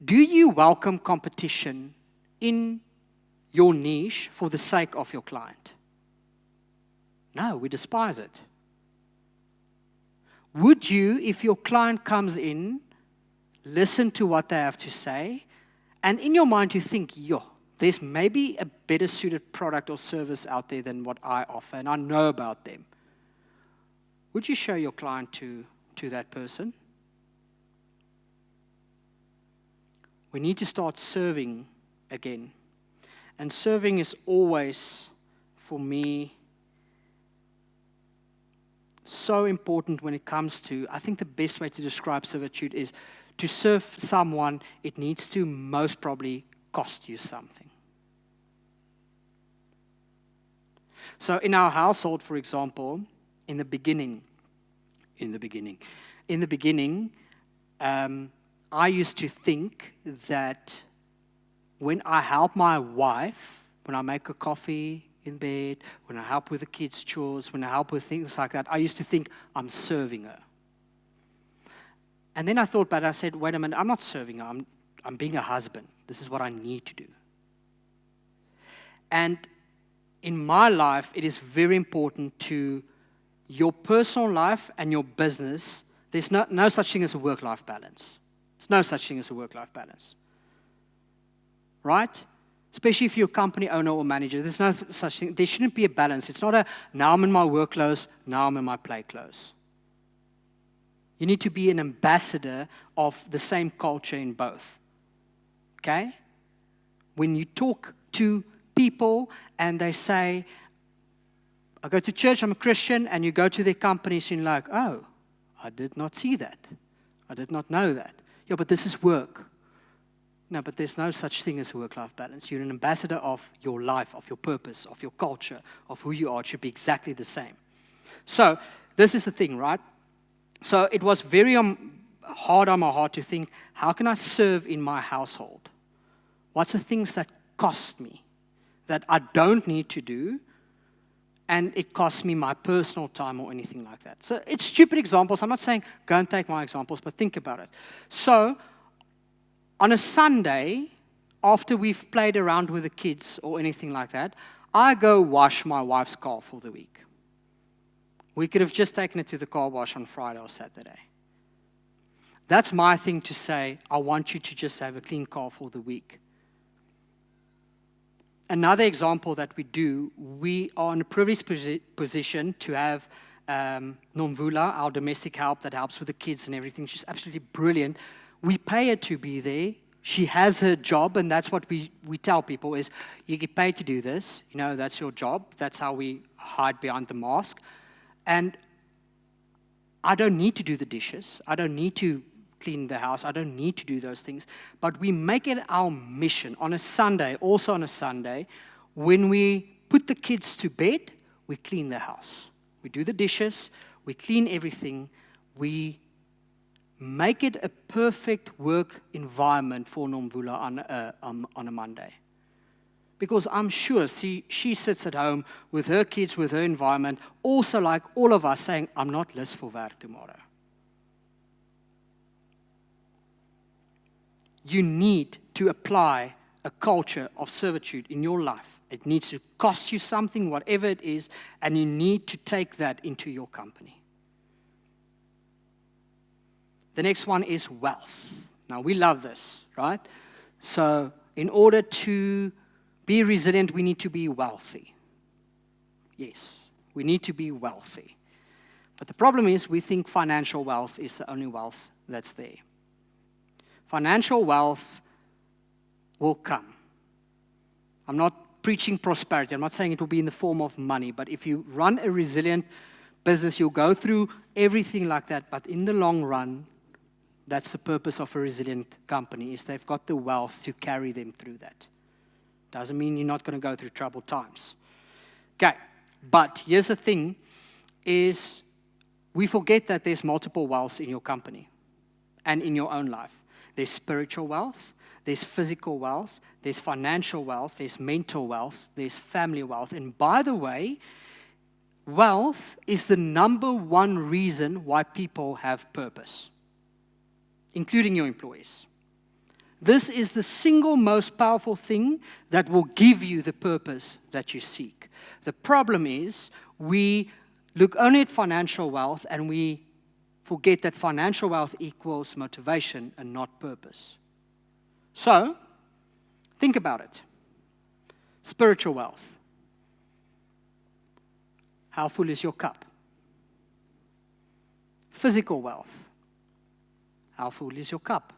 Do you welcome competition in your niche for the sake of your client? No, we despise it. Would you, if your client comes in, listen to what they have to say, and in your mind you think, there's maybe a better suited product or service out there than what I offer, and I know about them. Would you show your client to that person? We need to start serving again. And serving is always, for me, so important when it comes to, I think the best way to describe servitude is to serve someone, it needs to most probably cost you something. So in our household, for example, in the beginning, I used to think that when I help my wife, when I make her coffee in bed, when I help with the kids' chores, when I help with things like that, I used to think I'm serving her. And then I thought about it, I said, wait a minute, I'm not serving her, I'm being a husband. This is what I need to do. And in my life, it is very important to your personal life and your business. There's no such thing as a work-life balance. There's no such thing as a work-life balance. Right? Especially if you're a company owner or manager, there's no such thing. There shouldn't be a balance. It's not now I'm in my work clothes, now I'm in my play clothes. You need to be an ambassador of the same culture in both. Okay? When you talk to people and they say, I go to church, I'm a Christian, and you go to their companies and you're like, oh, I did not see that. I did not know that. Yeah, but this is work. No, but there's no such thing as a work-life balance. You're an ambassador of your life, of your purpose, of your culture, of who you are. It should be exactly the same. So this is the thing, right? So it was very hard on my heart to think, how can I serve in my household? What's the things that cost me, that I don't need to do, and it costs me my personal time or anything like that? So it's stupid examples. I'm not saying go and take my examples, but think about it. So on a Sunday, after we've played around with the kids or anything like that, I go wash my wife's car for the week. We could have just taken it to the car wash on Friday or Saturday. That's my thing to say, I want you to just have a clean car for the week. Another example that we do, we are in a privileged position to have Nomvula, our domestic help that helps with the kids and everything. She's absolutely brilliant. We pay her to be there. She has her job, and that's what we tell people is, you get paid to do this. That's your job. That's how we hide behind the mask. And I don't need to do the dishes. I don't need to clean the house. I don't need to do those things. But we make it our mission on a Sunday, also on a Sunday, when we put the kids to bed, we clean the house. We do the dishes. We clean everything. We make it a perfect work environment for Nomvula on a Monday. Because I'm sure she sits at home with her kids, with her environment, also like all of us saying, I'm not lus for werk tomorrow. You need to apply a culture of servitude in your life. It needs to cost you something, whatever it is, and you need to take that into your company. The next one is wealth. Now, we love this, right? So, in order to be resilient, we need to be wealthy. Yes, we need to be wealthy. But the problem is, we think financial wealth is the only wealth that's there. Financial wealth will come. I'm not preaching prosperity. I'm not saying it will be in the form of money. But if you run a resilient business, you'll go through everything like that. But in the long run, that's the purpose of a resilient company, is they've got the wealth to carry them through that. Doesn't mean you're not going to go through troubled times. Okay, but here's the thing, is we forget that there's multiple wealths in your company and in your own life. There's spiritual wealth, there's physical wealth, there's financial wealth, there's mental wealth, there's family wealth. And by the way, wealth is the number one reason why people have purpose, including your employees. This is the single most powerful thing that will give you the purpose that you seek. The problem is we look only at financial wealth and we forget that financial wealth equals motivation and not purpose. So, think about it. Spiritual wealth. How full is your cup? Physical wealth. How full is your cup?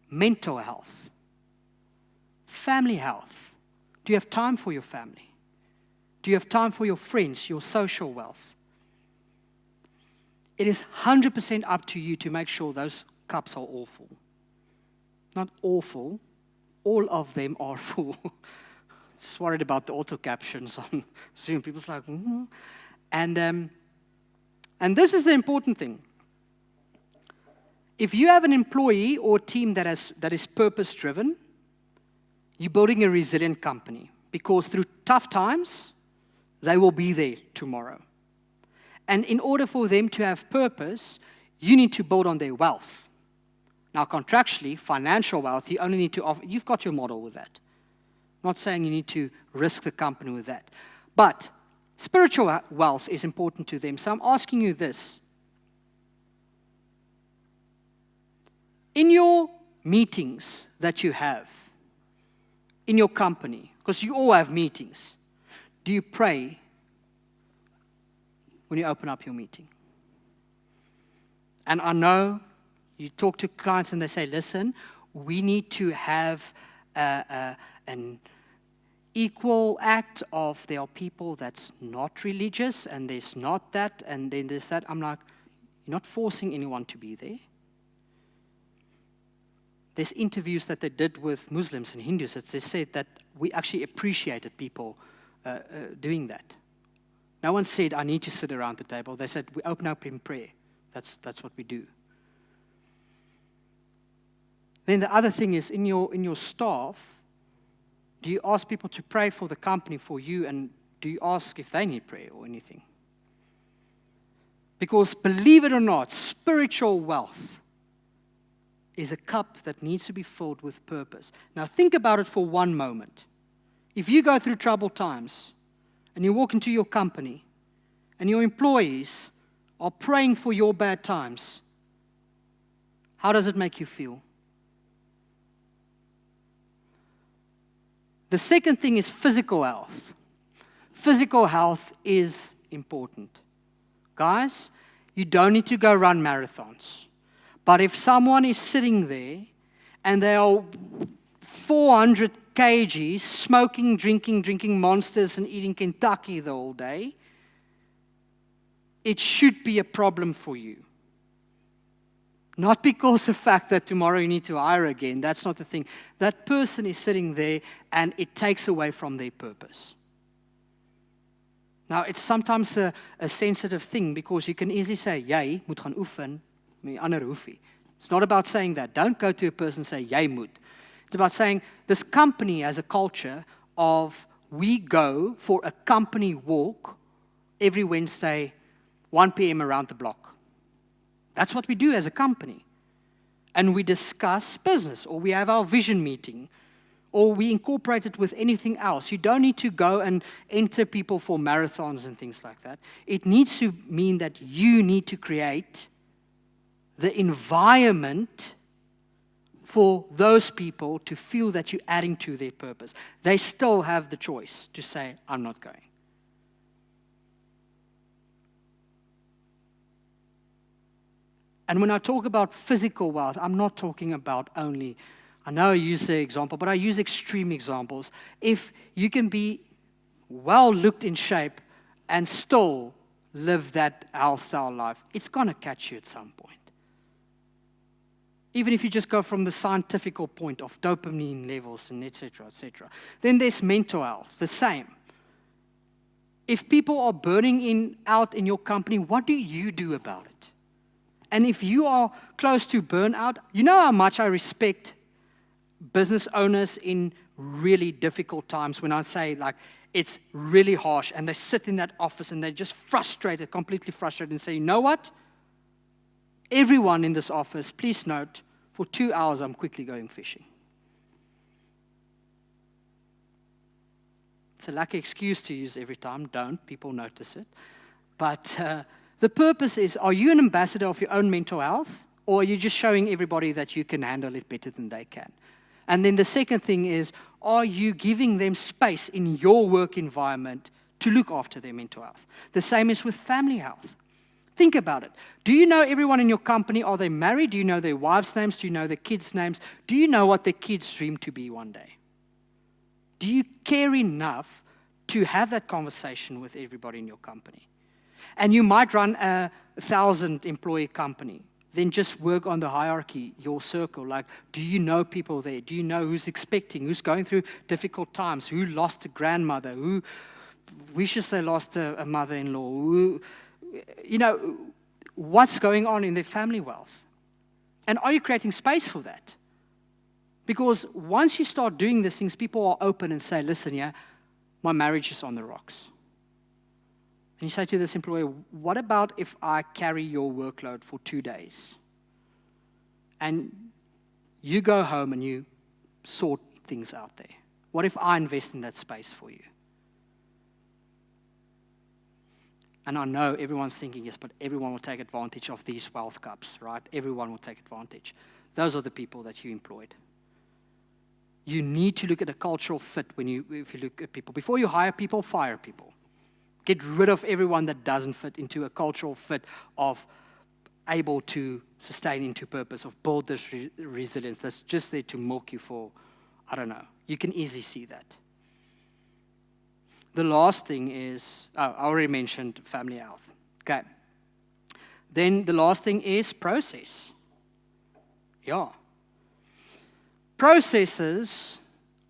Mental health. Family health. Do you have time for your family? Do you have time for your friends, your social wealth? It is 100% up to you to make sure those cups are all full. Not all full. All of them are full. Just worried about the auto captions on Zoom. People's like, And this is the important thing. If you have an employee or team that is purpose-driven, you're building a resilient company, because through tough times, they will be there tomorrow. And in order for them to have purpose, you need to build on their wealth. Now, contractually, financial wealth, you only need to offer, you've got your model with that. I'm not saying you need to risk the company with that. But spiritual wealth is important to them. So I'm asking you this. In your meetings that you have, in your company, because you all have meetings, do you pray when you open up your meeting? And I know you talk to clients and they say, listen, we need to have an equal act of, there are people that's not religious and there's not that and then there's that. I'm like, you're not forcing anyone to be there. There's interviews that they did with Muslims and Hindus that they said that we actually appreciated people doing that. No one said, I need to sit around the table. They said, we open up in prayer. That's what we do. Then the other thing is, in your staff, do you ask people to pray for the company, for you, and do you ask if they need prayer or anything? Because believe it or not, spiritual wealth is a cup that needs to be filled with purpose. Now think about it for one moment. If you go through troubled times and you walk into your company and your employees are praying for your bad times, how does it make you feel? The second thing is physical health. Physical health is important. Guys, you don't need to go run marathons. But if someone is sitting there and they are 400 kgs, smoking, drinking Monsters and eating Kentucky the whole day, it should be a problem for you. Not because of the fact that tomorrow you need to hire again. That's not the thing. That person is sitting there and it takes away from their purpose. Now, it's sometimes a sensitive thing because you can easily say, jy moet gaan oefen, maar die ander hoef nie. It's not about saying that. Don't go to a person and say, jy moet. It's about saying this company has a culture of we go for a company walk every Wednesday, 1 p.m. around the block. That's what we do as a company. And we discuss business, or we have our vision meeting, or we incorporate it with anything else. You don't need to go and enter people for marathons and things like that. It needs to mean that you need to create the environment for those people to feel that you're adding to their purpose. They still have the choice to say, I'm not going. And when I talk about physical wealth, I'm not talking about only, I know I use the example, but I use extreme examples. If you can be well looked in shape and still live that health style life, it's going to catch you at some point. Even if you just go from the scientific point of dopamine levels and et cetera, et cetera. Then there's mental health, the same. If people are burning out in your company, what do you do about it? And if you are close to burnout, you know how much I respect business owners in really difficult times when I say, like, it's really harsh, and they sit in that office and they're just frustrated, completely frustrated, and say, you know what? Everyone in this office, please note, for 2 hours I'm quickly going fishing. It's a lucky excuse to use every time. Don't. People notice it. But the purpose is, are you an ambassador of your own mental health, or are you just showing everybody that you can handle it better than they can? And then the second thing is, are you giving them space in your work environment to look after their mental health? The same is with family health. Think about it. Do you know everyone in your company? Are they married? Do you know their wives' names? Do you know their kids' names? Do you know what their kids dream to be one day? Do you care enough to have that conversation with everybody in your company? And you might run a 1,000-employee company. Then just work on the hierarchy, your circle. Like, do you know people there? Do you know who's expecting, who's going through difficult times, who lost a grandmother, who wishes they lost a mother-in-law, who, you know, what's going on in their family wealth? And are you creating space for that? Because once you start doing these things, people are open and say, listen, yeah, my marriage is on the rocks. And you say to this employer, what about if I carry your workload for 2 days? And you go home and you sort things out there. What if I invest in that space for you? And I know everyone's thinking, yes, but everyone will take advantage of these wealth cups, right? Everyone will take advantage. Those are the people that you employed. You need to look at a cultural fit if you look at people. Before you hire people, fire people. Get rid of everyone that doesn't fit into a cultural fit of able to sustain into purpose, of build this resilience that's just there to milk you for, I don't know. You can easily see that. The last thing is, I already mentioned family health. Okay. Then the last thing is process. Yeah. Processes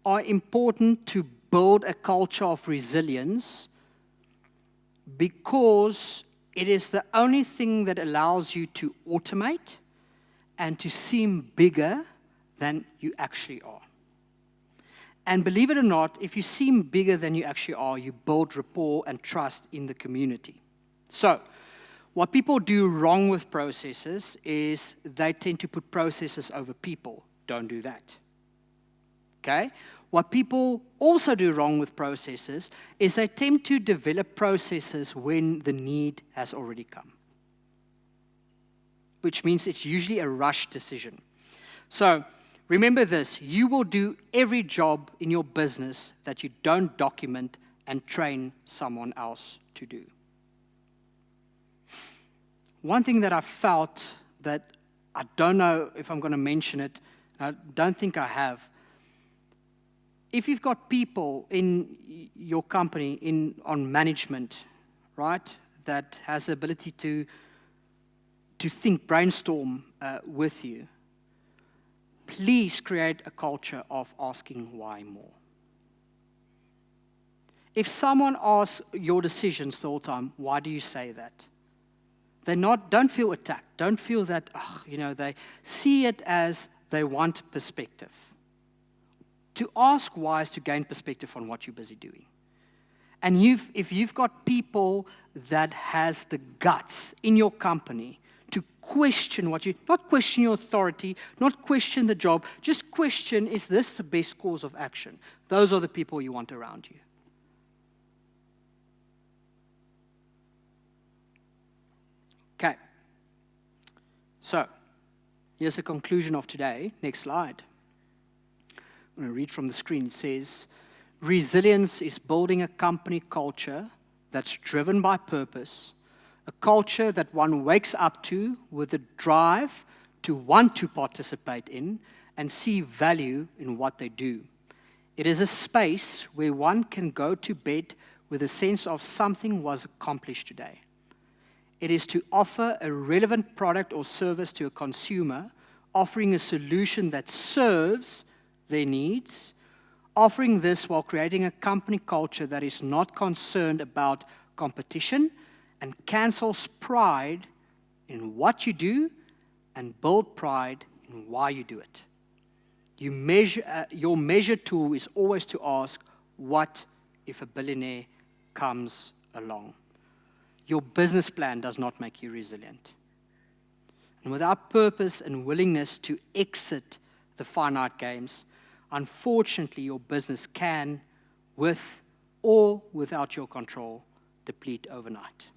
are important to build a culture of resilience because it is the only thing that allows you to automate and to seem bigger than you actually are. And believe it or not, if you seem bigger than you actually are, you build rapport and trust in the community. So, what people do wrong with processes is they tend to put processes over people. Don't do that. Okay? What people also do wrong with processes is they tend to develop processes when the need has already come, which means it's usually a rush decision. So remember this, you will do every job in your business that you don't document and train someone else to do. One thing that I felt that I don't know if I'm going to mention it. I don't think I have. If you've got people in your company on management, right, that has the ability to think, brainstorm with you, please create a culture of asking why more. If someone asks your decisions the whole time, why do you say that? Don't feel attacked. Don't feel that, they see it as they want perspective. To ask why is to gain perspective on what you're busy doing. And if you've got people that has the guts in your company to question not question your authority, not question the job, just question, is this the best course of action? Those are the people you want around you. Okay. So, here's the conclusion of today. Next slide. I'm going to read from the screen. It says, resilience is building a company culture that's driven by purpose, a culture that one wakes up to with a drive to want to participate in and see value in what they do. It is a space where one can go to bed with a sense of something was accomplished today. It is to offer a relevant product or service to a consumer, offering a solution that serves their needs, offering this while creating a company culture that is not concerned about competition and cancels pride in what you do and build pride in why you do it. Your measure tool is always to ask, what if a billionaire comes along? Your business plan does not make you resilient. And without purpose and willingness to exit the finite games, unfortunately, your business can, with or without your control, deplete overnight.